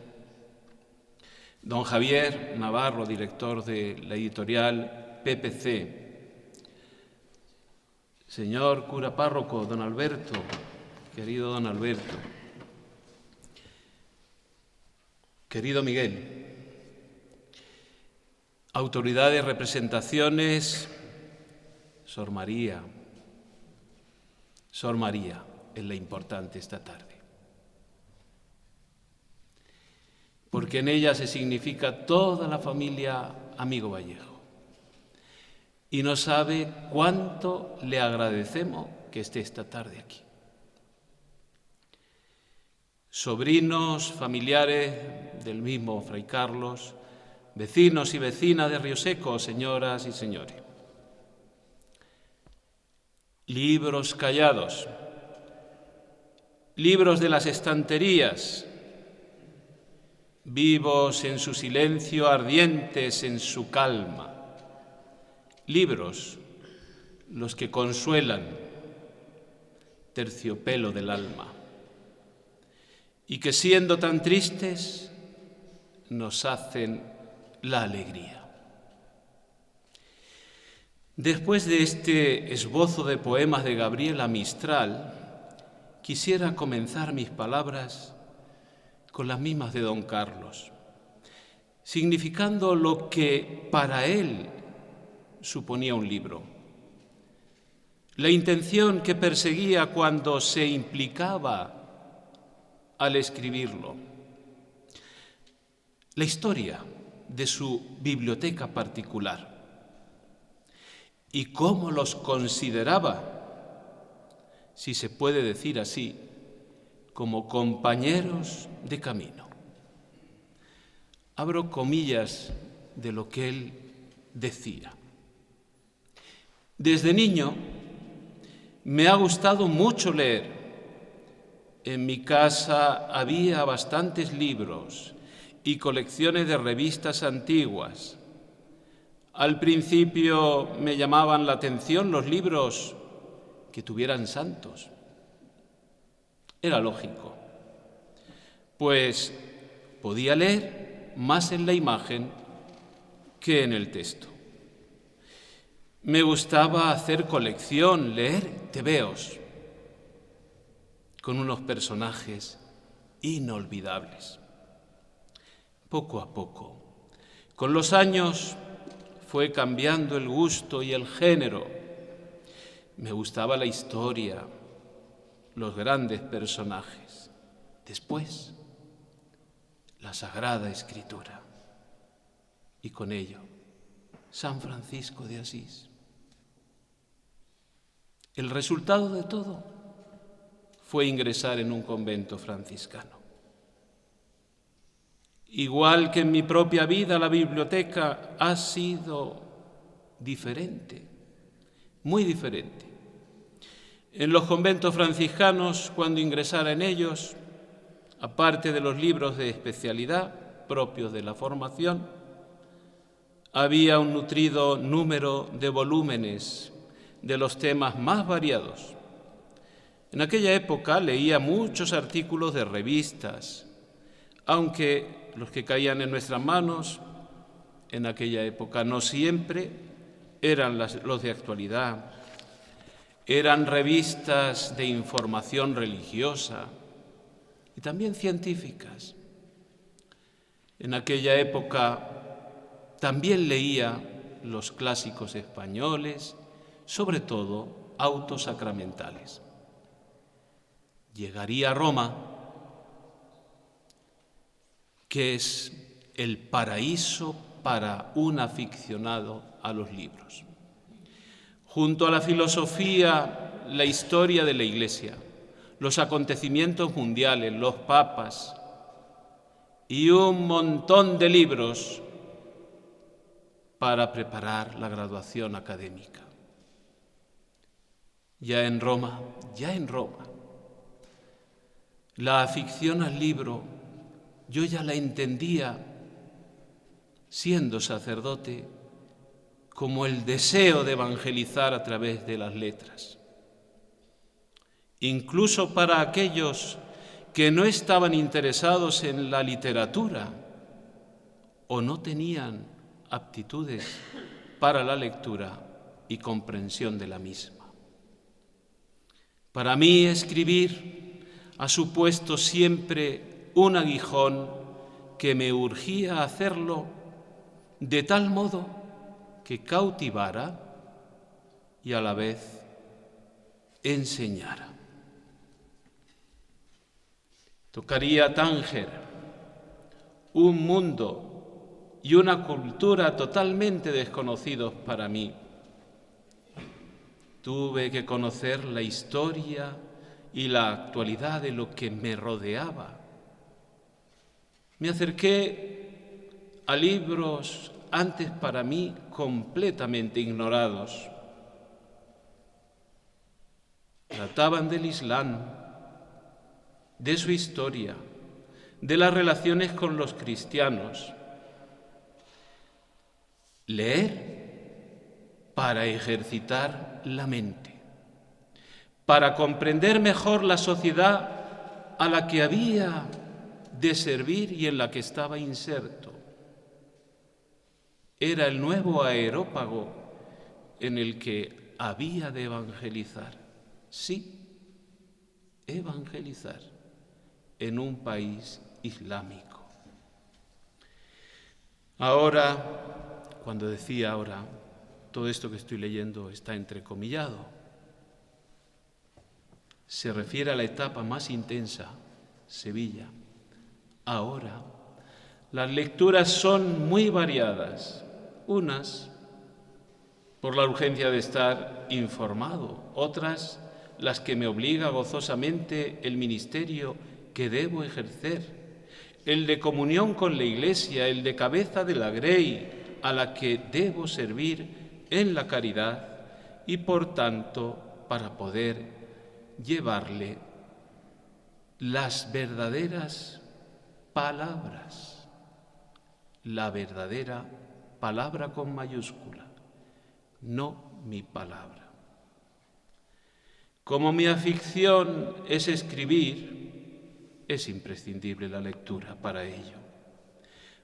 Don Javier Navarro, director de la editorial PPC. Señor cura párroco, don Alberto, querido don Alberto. Querido Miguel. Autoridades, representaciones, Sor María. Sor María es la importante esta tarde, porque en ella se significa toda la familia Amigo Vallejo y no sabe cuánto le agradecemos que esté esta tarde aquí. Sobrinos, familiares del mismo Fray Carlos, vecinos y vecinas de Rioseco, señoras y señores. Libros callados, libros de las estanterías, vivos en su silencio, ardientes en su calma. Libros, los que consuelan, terciopelo del alma, y que siendo tan tristes, nos hacen la alegría. Después de este esbozo de poemas de Gabriela Mistral, quisiera comenzar mis palabras con las mismas de don Carlos, significando lo que para él suponía un libro, la intención que perseguía cuando se implicaba al escribirlo, la historia de su biblioteca particular y cómo los consideraba, si se puede decir así, como compañeros de camino. Abro comillas de lo que él decía. Desde niño me ha gustado mucho leer. En mi casa había bastantes libros y colecciones de revistas antiguas. Al principio me llamaban la atención los libros que tuvieran santos. Era lógico, pues podía leer más en la imagen que en el texto. Me gustaba hacer colección, leer tebeos con unos personajes inolvidables. Poco a poco, con los años, fue cambiando el gusto y el género. Me gustaba la historia, los grandes personajes. Después, la Sagrada Escritura. Y con ello, San Francisco de Asís. El resultado de todo fue ingresar en un convento franciscano. Igual que en mi propia vida, la biblioteca ha sido diferente, muy diferente. En los conventos franciscanos, cuando ingresara en ellos, aparte de los libros de especialidad propios de la formación, había un nutrido número de volúmenes de los temas más variados. En aquella época leía muchos artículos de revistas, aunque los que caían en nuestras manos en aquella época no siempre eran los de actualidad. Eran revistas de información religiosa y también científicas. En aquella época también leía los clásicos españoles, sobre todo autos sacramentales. Llegaría a Roma, que es el paraíso para un aficionado a los libros. Junto a la filosofía, la historia de la Iglesia, los acontecimientos mundiales, los papas y un montón de libros para preparar la graduación académica. Ya en Roma, la afición al libro yo ya la entendía, siendo sacerdote, como el deseo de evangelizar a través de las letras. Incluso para aquellos que no estaban interesados en la literatura o no tenían aptitudes para la lectura y comprensión de la misma. Para mí, escribir ha supuesto siempre un aguijón que me urgía a hacerlo de tal modo que cautivara y a la vez enseñara. Tocaría Tánger, un mundo y una cultura totalmente desconocidos para mí. Tuve que conocer la historia y la actualidad de lo que me rodeaba. Me acerqué a libros antes para mí completamente ignorados. Trataban del Islam, de su historia, de las relaciones con los cristianos. Leer para ejercitar la mente, para comprender mejor la sociedad a la que había de servir y en la que estaba inserto. Era el nuevo aerópago en el que había de evangelizar. Sí, evangelizar en un país islámico. Ahora, cuando decía ahora, todo esto que estoy leyendo está entrecomillado. Se refiere a la etapa más intensa, Sevilla. Ahora, las lecturas son muy variadas. Unas por la urgencia de estar informado, otras las que me obliga gozosamente el ministerio que debo ejercer, el de comunión con la Iglesia, el de cabeza de la Grey, a la que debo servir en la caridad y, por tanto, para poder llevarle las verdaderas palabras, la verdadera palabra con mayúscula, no mi palabra. Como mi afición es escribir, es imprescindible la lectura para ello.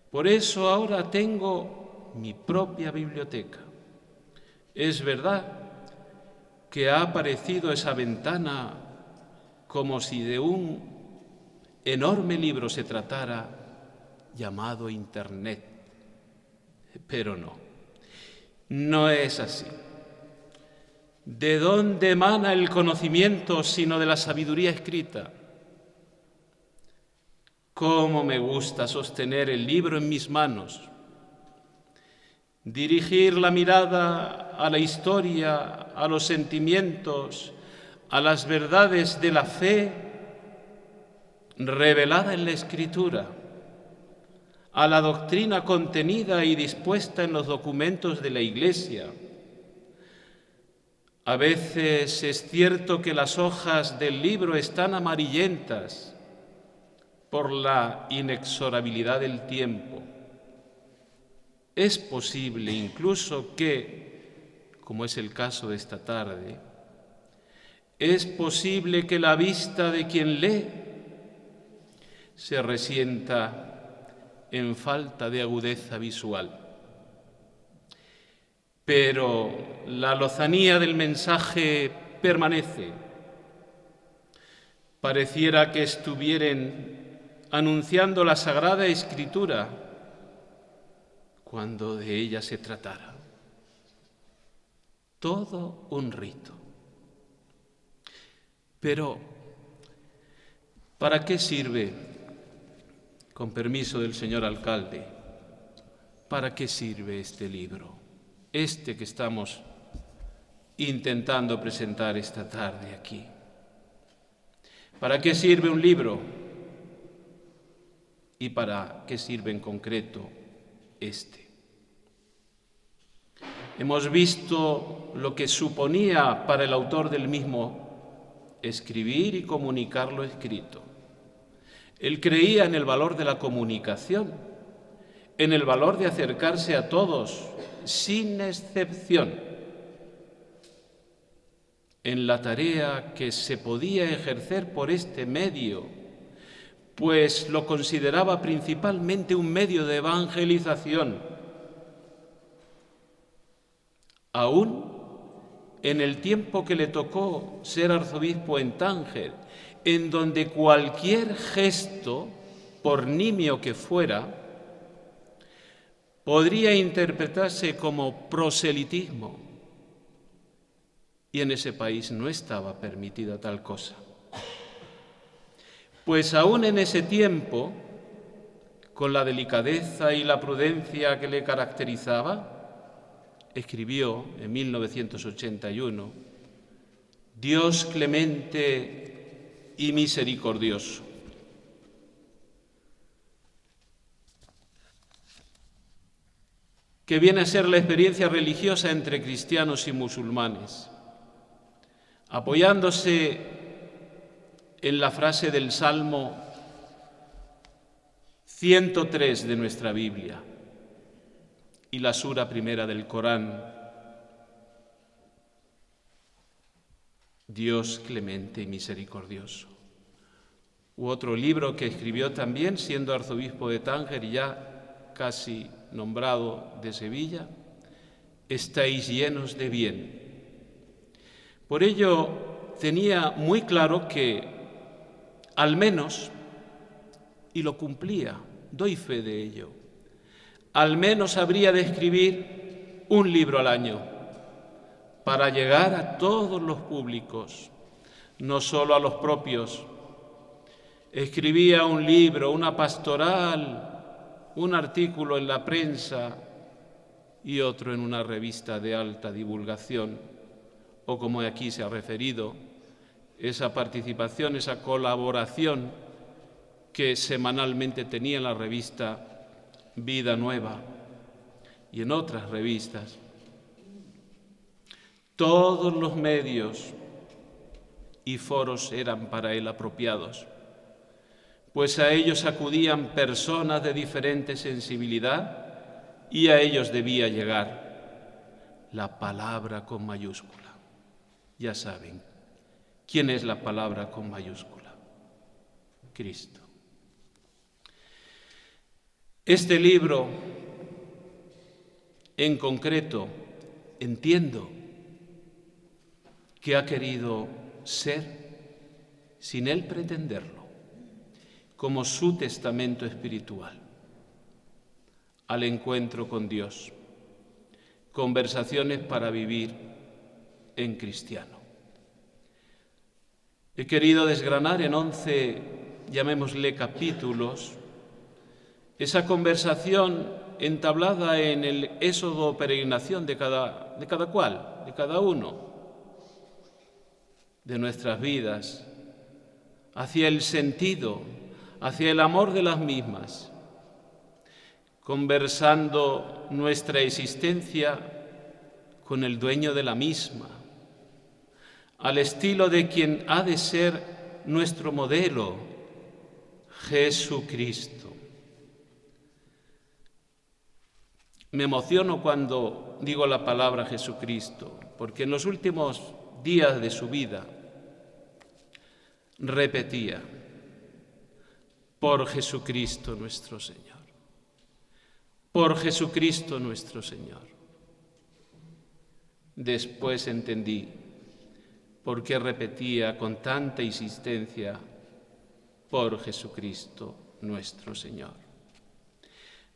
Por eso ahora tengo mi propia biblioteca, Es verdad que ha aparecido esa ventana como si de un enorme libro se tratara, llamado Internet. Pero no es así. ¿De dónde emana el conocimiento sino de la sabiduría escrita? Cómo me gusta sostener el libro en mis manos, dirigir la mirada a la historia, a los sentimientos, a las verdades de la fe revelada en la Escritura, a la doctrina contenida y dispuesta en los documentos de la Iglesia. A veces es cierto que las hojas del libro están amarillentas por la inexorabilidad del tiempo. Es posible incluso que, como es el caso de esta tarde, es posible que la vista de quien lee se resienta en falta de agudeza visual. Pero la lozanía del mensaje permanece. Pareciera que estuvieran anunciando la Sagrada Escritura cuando de ella se tratara. Todo un rito. Pero, ¿para qué sirve, con permiso del señor alcalde, para qué sirve este libro? Este que estamos intentando presentar esta tarde aquí. ¿Para qué sirve un libro? ¿Y para qué sirve en concreto este? Hemos visto lo que suponía para el autor del mismo escribir y comunicar lo escrito. Él creía en el valor de la comunicación, en el valor de acercarse a todos, sin excepción, en la tarea que se podía ejercer por este medio, pues lo consideraba principalmente un medio de evangelización. Aún en el tiempo que le tocó ser arzobispo en Tánger, en donde cualquier gesto, por nimio que fuera, podría interpretarse como proselitismo, y en ese país no estaba permitida tal cosa. Pues aún en ese tiempo, con la delicadeza y la prudencia que le caracterizaba, escribió en 1981, Dios clemente y misericordioso. Que viene a ser la experiencia religiosa entre cristianos y musulmanes, apoyándose en la frase del Salmo 103 de nuestra Biblia y la sura primera del Corán, Dios clemente y misericordioso. U otro libro que escribió también, siendo arzobispo de Tánger y ya casi nombrado de Sevilla, estáis llenos de bien. Por ello tenía muy claro que al menos, y lo cumplía, doy fe de ello, al menos habría de escribir un libro al año para llegar a todos los públicos, no solo a los propios. Escribía un libro, una pastoral, un artículo en la prensa y otro en una revista de alta divulgación, o como aquí se ha referido, esa participación, esa colaboración que semanalmente tenía en la revista Vida Nueva y en otras revistas. Todos los medios y foros eran para él apropiados, pues a ellos acudían personas de diferente sensibilidad y a ellos debía llegar la palabra con mayúscula. Ya saben, ¿quién es la palabra con mayúscula? Cristo. Este libro, en concreto, entiendo que ha querido ser, sin él pretenderlo, como su testamento espiritual, al encuentro con Dios, conversaciones para vivir en cristiano. He querido desgranar en 11, llamémosle capítulos, esa conversación entablada en el éxodo o peregrinación de cada cual, de cada uno, de nuestras vidas, hacia el sentido, hacia el amor de las mismas, conversando nuestra existencia con el dueño de la misma, al estilo de quien ha de ser nuestro modelo, Jesucristo. Me emociono cuando digo la palabra Jesucristo, porque en los últimos días de su vida repetía: por Jesucristo nuestro Señor, por Jesucristo nuestro Señor. Después entendí por qué repetía con tanta insistencia: por Jesucristo nuestro Señor.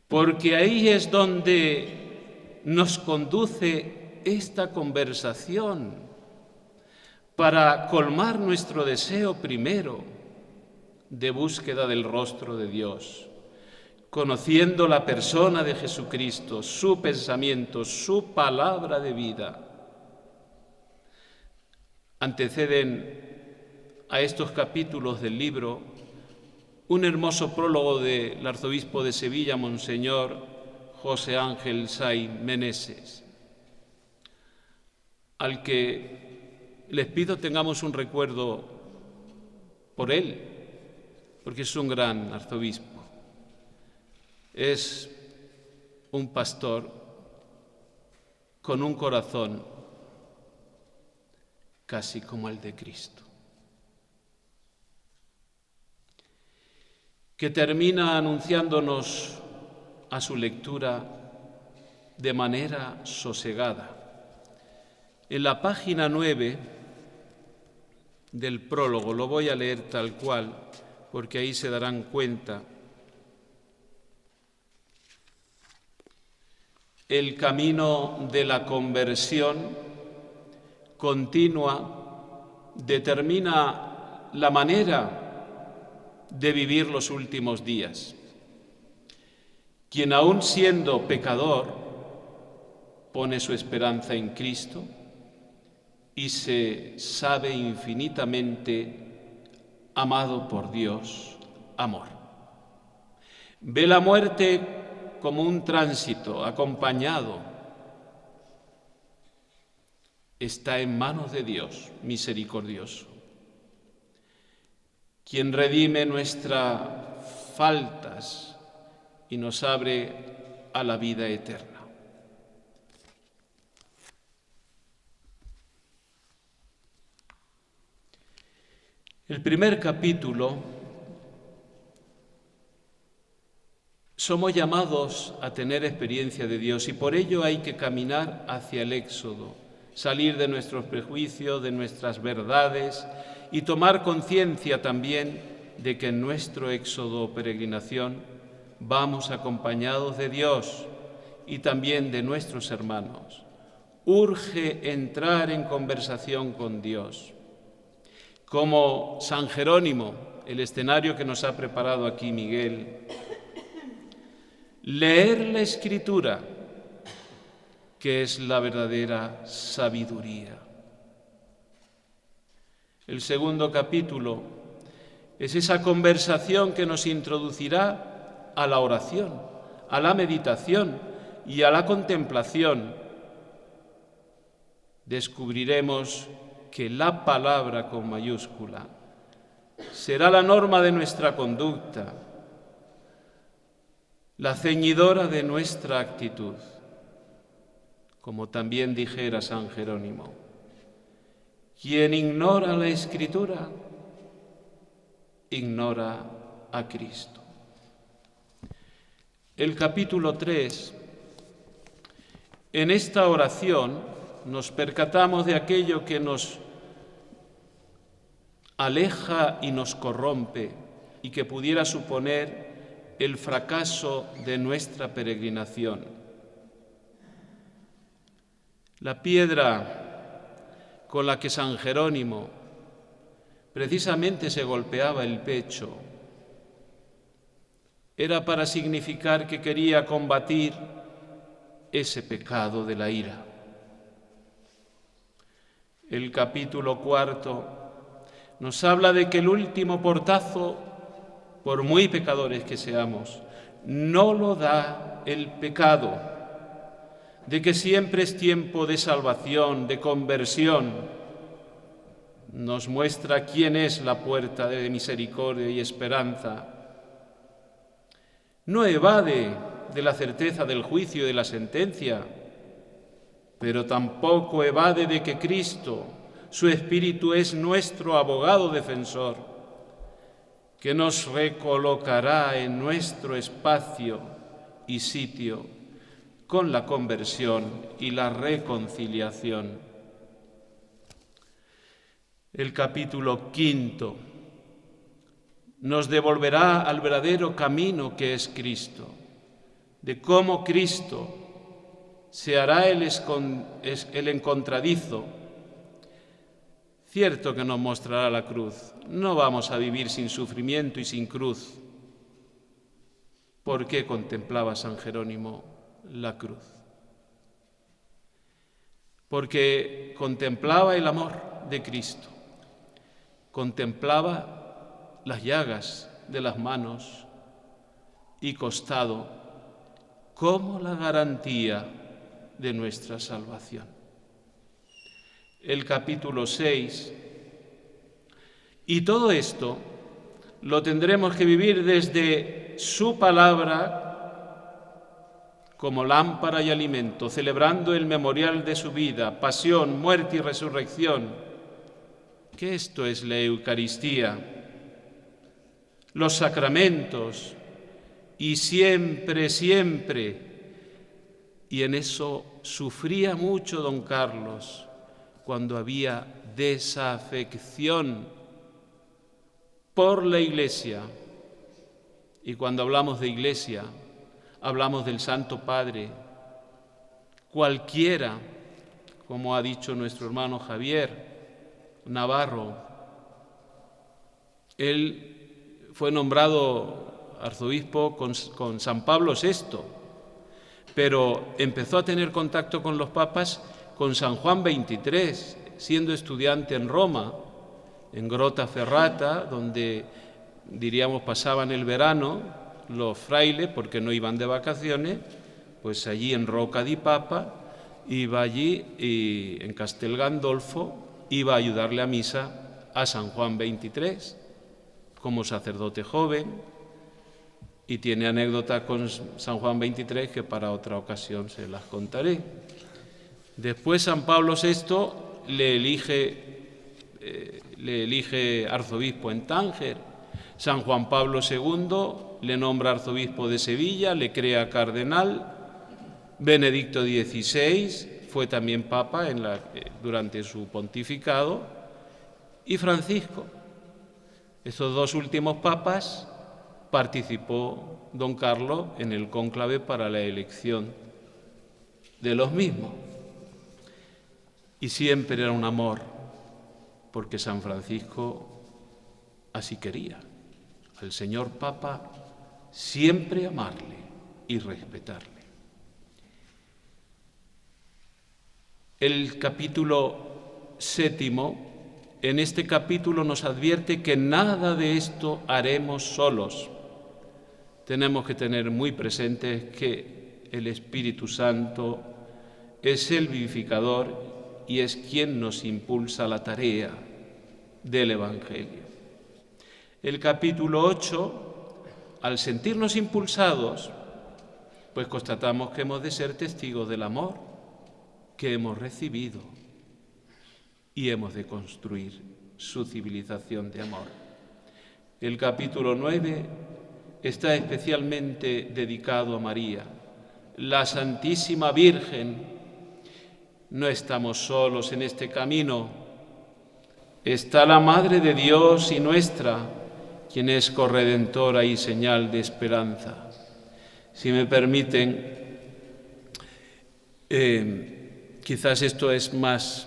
Porque ahí es donde nos conduce esta conversación para colmar nuestro deseo primero de búsqueda del rostro de Dios, conociendo la persona de Jesucristo, su pensamiento, su palabra de vida. Anteceden a estos capítulos del libro un hermoso prólogo del arzobispo de Sevilla, Monseñor José Ángel Say Meneses, al que les pido tengamos un recuerdo por él, porque es un gran arzobispo. Es un pastor con un corazón casi como el de Cristo, que termina anunciándonos a su lectura de manera sosegada. En la página 9 del prólogo, lo voy a leer tal cual, porque ahí se darán cuenta. El camino de la conversión continua determina la manera de vivir los últimos días. Quien aún siendo pecador pone su esperanza en Cristo y se sabe infinitamente amado por Dios, amor. Ve la muerte como un tránsito acompañado. Está en manos de Dios misericordioso, quien redime nuestras faltas y nos abre a la vida eterna. El primer capítulo, somos llamados a tener experiencia de Dios y por ello hay que caminar hacia el éxodo, salir de nuestros prejuicios, de nuestras verdades y tomar conciencia también de que en nuestro éxodo o peregrinación vamos acompañados de Dios y también de nuestros hermanos. Urge entrar en conversación con Dios. Como San Jerónimo, el escenario que nos ha preparado aquí Miguel, leer la Escritura, que es la verdadera sabiduría. El segundo capítulo es esa conversación que nos introducirá a la oración, a la meditación y a la contemplación. Descubriremos que la palabra con mayúscula será la norma de nuestra conducta, la ceñidora de nuestra actitud, como también dijera San Jerónimo: quien ignora la Escritura, ignora a Cristo. El capítulo 3, en esta oración, nos percatamos de aquello que nos aleja y nos corrompe y que pudiera suponer el fracaso de nuestra peregrinación. La piedra con la que San Jerónimo precisamente se golpeaba el pecho era para significar que quería combatir ese pecado de la ira. El capítulo 4 nos habla de que el último portazo, por muy pecadores que seamos, no lo da el pecado, de que siempre es tiempo de salvación, de conversión. Nos muestra quién es la puerta de misericordia y esperanza. No evade de la certeza del juicio y de la sentencia, pero tampoco evade de que Cristo, su Espíritu, es nuestro abogado defensor, que nos recolocará en nuestro espacio y sitio con la conversión y la reconciliación. El capítulo 5 nos devolverá al verdadero camino que es Cristo, de cómo Cristo se hará el encontradizo. Cierto que nos mostrará la cruz. No vamos a vivir sin sufrimiento y sin cruz. ¿Por qué contemplaba San Jerónimo la cruz? Porque contemplaba el amor de Cristo, contemplaba las llagas de las manos y costado como la garantía de nuestra salvación. El capítulo 6. Y todo esto lo tendremos que vivir desde su palabra como lámpara y alimento, celebrando el memorial de su vida, pasión, muerte y resurrección, que esto es la Eucaristía, los sacramentos, y siempre, y en eso sufría mucho don Carlos, cuando había desafección por la Iglesia. Y cuando hablamos de Iglesia, hablamos del Santo Padre. Cualquiera, como ha dicho nuestro hermano Javier Navarro, él fue nombrado arzobispo con San Pablo VI, pero empezó a tener contacto con los papas con San Juan XXIII, siendo estudiante en Roma, en Grottaferrata, donde, diríamos, pasaban el verano los frailes, porque no iban de vacaciones, pues allí en Roca di Papa, iba allí y en Castel Gandolfo iba a ayudarle a misa a San Juan XXIII, como sacerdote joven, y tiene anécdotas con San Juan XXIII que para otra ocasión se las contaré. Después San Pablo VI le elige arzobispo en Tánger. San Juan Pablo II le nombra arzobispo de Sevilla, le crea cardenal. Benedicto XVI fue también papa durante su pontificado. Y Francisco. Estos dos últimos papas participó don Carlos en el cónclave para la elección de los mismos. Y siempre era un amor, porque San Francisco así quería, al señor Papa siempre amarle y respetarle. El capítulo 7, en este capítulo nos advierte que nada de esto haremos solos. Tenemos que tener muy presente que el Espíritu Santo es el vivificador y es quien nos impulsa la tarea del Evangelio. El capítulo 8, al sentirnos impulsados, pues constatamos que hemos de ser testigos del amor que hemos recibido y hemos de construir su civilización de amor. El capítulo 9 está especialmente dedicado a María, la Santísima Virgen, No estamos solos en este camino. Está la Madre de Dios y nuestra, quien es corredentora y señal de esperanza. Si me permiten, quizás esto es más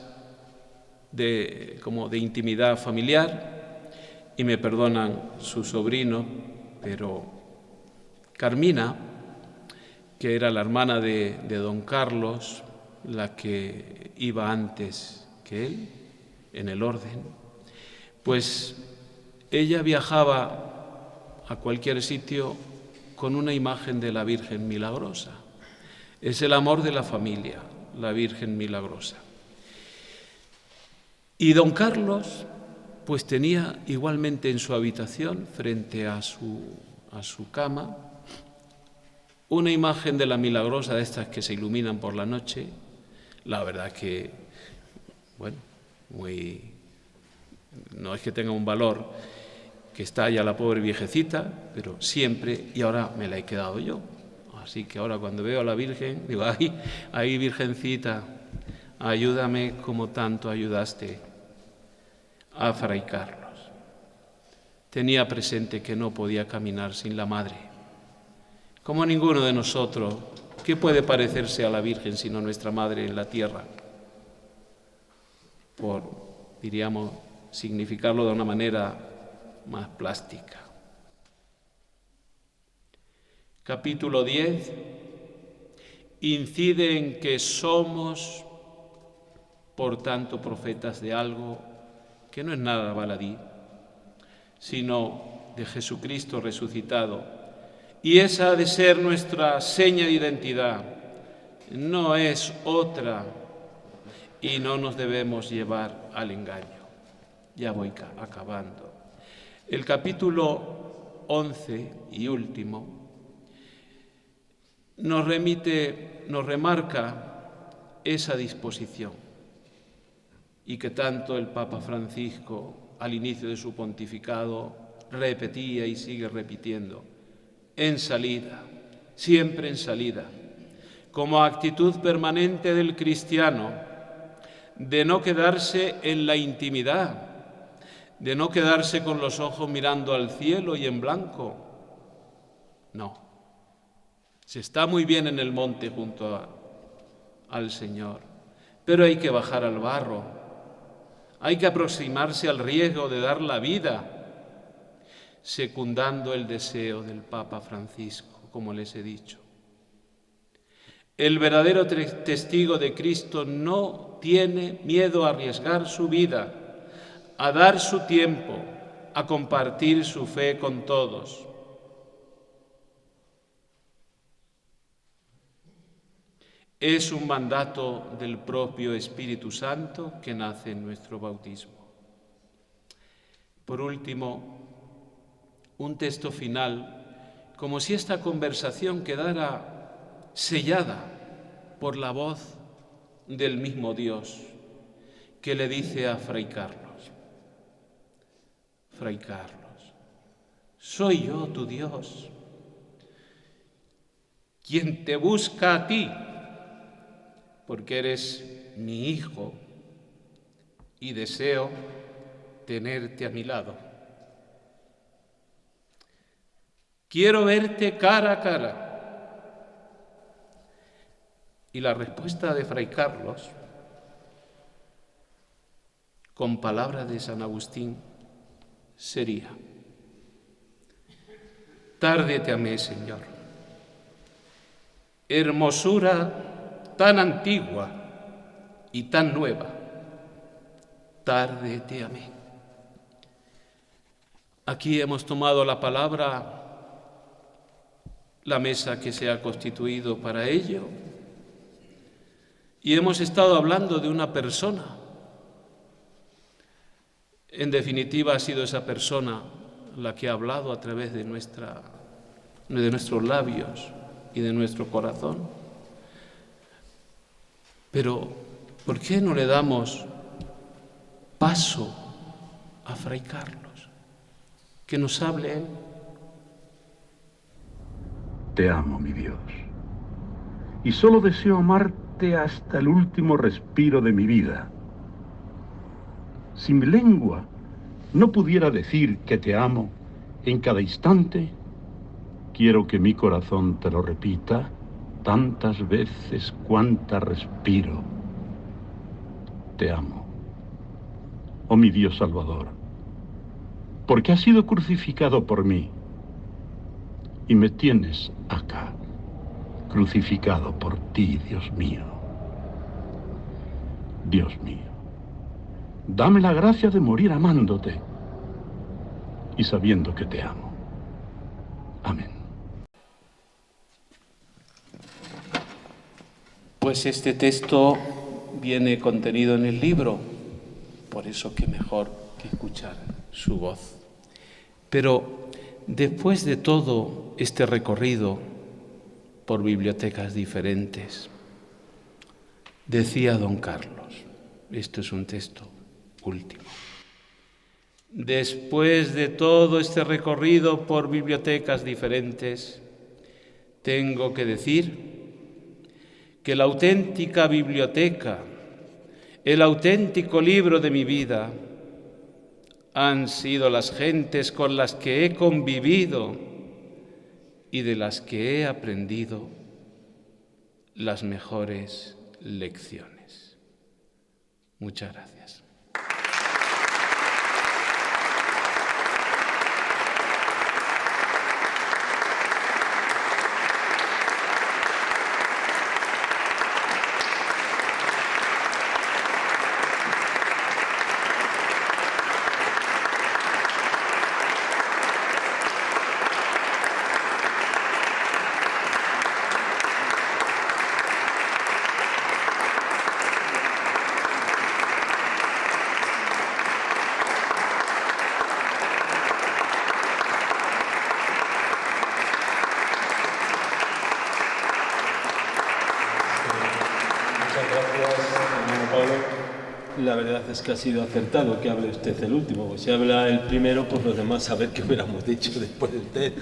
como de intimidad familiar, y me perdonan su sobrino, pero Carmina, que era la hermana de don Carlos, la que iba antes que él en el orden, pues ella viajaba a cualquier sitio con una imagen de la Virgen Milagrosa. Es el amor de la familia, la Virgen Milagrosa. Y don Carlos, pues tenía igualmente en su habitación, frente a su cama, una imagen de la Milagrosa, de estas que se iluminan por la noche. La verdad que, bueno, no es que tenga un valor, que está ya la pobre viejecita, pero siempre, y ahora me la he quedado yo. Así que ahora cuando veo a la Virgen, digo, ay, Virgencita, ayúdame como tanto ayudaste a Fray Carlos. Tenía presente que no podía caminar sin la Madre. Como ninguno de nosotros, ¿qué puede parecerse a la Virgen sino nuestra Madre en la tierra? Por, diríamos, significarlo de una manera más plástica. Capítulo 10 incide en que somos, por tanto, profetas de algo que no es nada baladí, sino de Jesucristo resucitado. Y esa ha de ser nuestra seña de identidad, no es otra, y no nos debemos llevar al engaño. Ya voy acabando. El capítulo 11 y último nos remarca esa disposición, y que tanto el Papa Francisco al inicio de su pontificado repetía y sigue repitiendo: en salida, siempre en salida, como actitud permanente del cristiano, de no quedarse en la intimidad, de no quedarse con los ojos mirando al cielo y en blanco. No, se está muy bien en el monte junto al Señor, pero hay que bajar al barro, hay que aproximarse al riesgo de dar la vida, secundando el deseo del Papa Francisco, como les he dicho. El verdadero testigo de Cristo no tiene miedo a arriesgar su vida, a dar su tiempo, a compartir su fe con todos. Es un mandato del propio Espíritu Santo que nace en nuestro bautismo. Por último, un texto final, como si esta conversación quedara sellada por la voz del mismo Dios, que le dice a Fray Carlos: Fray Carlos, soy yo tu Dios, quien te busca a ti, porque eres mi hijo y deseo tenerte a mi lado. Quiero verte cara a cara. Y la respuesta de Fray Carlos, con palabras de San Agustín, sería: tarde te amé, Señor. Hermosura tan antigua y tan nueva, tarde te amé. Aquí hemos tomado la palabra, la mesa que se ha constituido para ello, y hemos estado hablando de una persona. En definitiva, ha sido esa persona la que ha hablado a través de nuestros labios y de nuestro corazón. Pero, ¿por qué no le damos paso a Fray Carlos? Que nos hable él. Te amo, mi Dios, y solo deseo amar amarte hasta el último respiro de mi vida. Si mi lengua no pudiera decir que te amo en cada instante, quiero que mi corazón te lo repita tantas veces cuantas respiro. Te amo, oh mi Dios Salvador, porque has sido crucificado por mí y me tienes acá, crucificado por ti, Dios mío. Dios mío, dame la gracia de morir amándote y sabiendo que te amo. Amén. Pues este texto viene contenido en el libro, por eso qué mejor que escuchar su voz. Pero después de todo este recorrido por bibliotecas diferentes, decía don Carlos, esto es un texto último, después de todo este recorrido por bibliotecas diferentes, tengo que decir que la auténtica biblioteca, el auténtico libro de mi vida, han sido las gentes con las que he convivido y de las que he aprendido las mejores lecciones. Muchas gracias. La verdad es que ha sido acertado que hable usted el último, pues si habla el primero, pues los demás a ver qué hubiéramos dicho después de usted.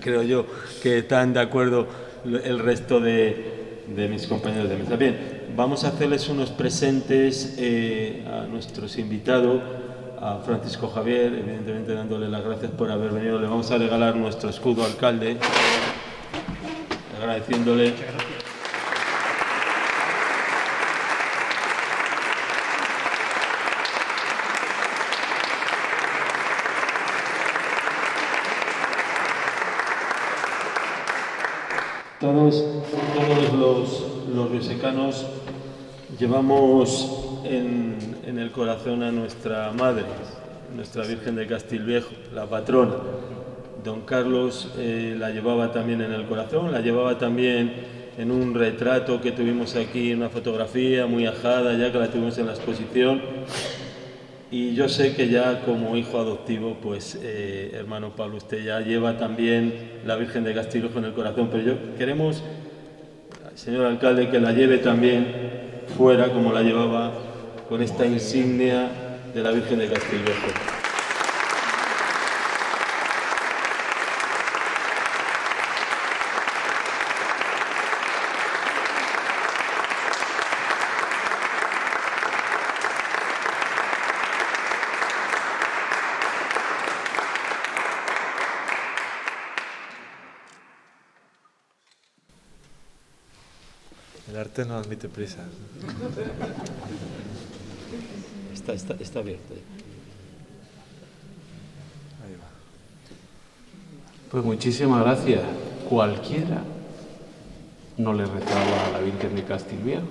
Creo yo que están de acuerdo el resto de mis compañeros de mesa. Bien, vamos a hacerles unos presentes a nuestros invitados, a Francisco Javier, evidentemente dándole las gracias por haber venido. Le vamos a regalar nuestro escudo alcalde, agradeciéndole. Todos los riosecanos llevamos en el corazón a nuestra madre, nuestra Virgen de Castilviejo, la patrona. Don Carlos la llevaba también en el corazón, la llevaba también en un retrato que tuvimos aquí, una fotografía muy ajada, ya que la tuvimos en la exposición. Y yo sé que ya como hijo adoptivo, pues hermano Pablo, usted ya lleva también la Virgen de Castilviejo en el corazón, pero queremos, señor alcalde, que la lleve también fuera como la llevaba con esta insignia de la Virgen de Castilviejo. El arte no admite prisas. Está abierto. Ahí va. Pues muchísimas gracias. Cualquiera no le rezaba a la Virgen de Castilviejo.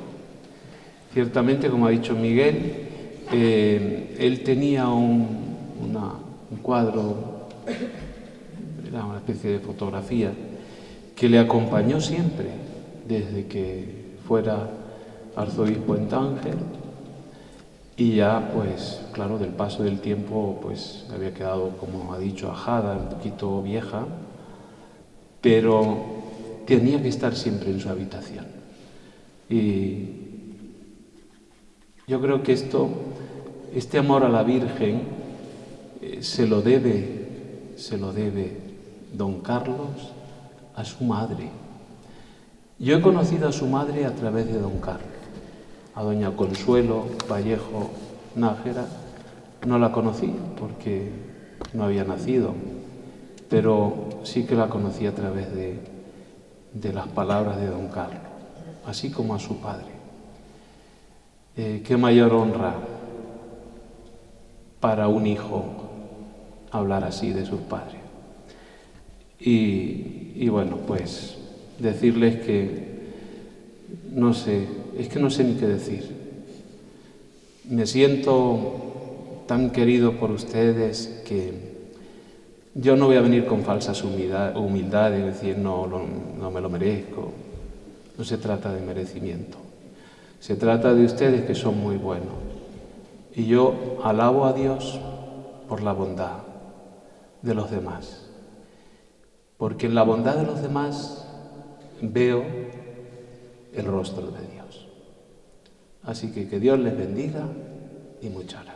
Ciertamente, como ha dicho Miguel, él tenía un cuadro, era una especie de fotografía, que le acompañó siempre, desde que fuera arzobispo en Tánger, y ya, pues, claro, del paso del tiempo, pues, había quedado, como ha dicho, ajada, un poquito vieja, pero tenía que estar siempre en su habitación. Y yo creo que este amor a la Virgen se lo debe don Carlos a su madre. Yo he conocido a su madre a través de don Carlos. A doña Consuelo Vallejo Nájera no la conocí porque no había nacido, pero sí que la conocí a través de las palabras de don Carlos, así como a su padre. Qué mayor honra para un hijo hablar así de sus padres. Y bueno, pues decirles que no sé, es que no sé ni qué decir. Me siento tan querido por ustedes que yo no voy a venir con falsas humildades y decir no me lo merezco. No se trata de merecimiento. Se trata de ustedes que son muy buenos. Y yo alabo a Dios por la bondad de los demás. Porque en la bondad de los demás veo el rostro de Dios. Así que Dios les bendiga y muchas gracias.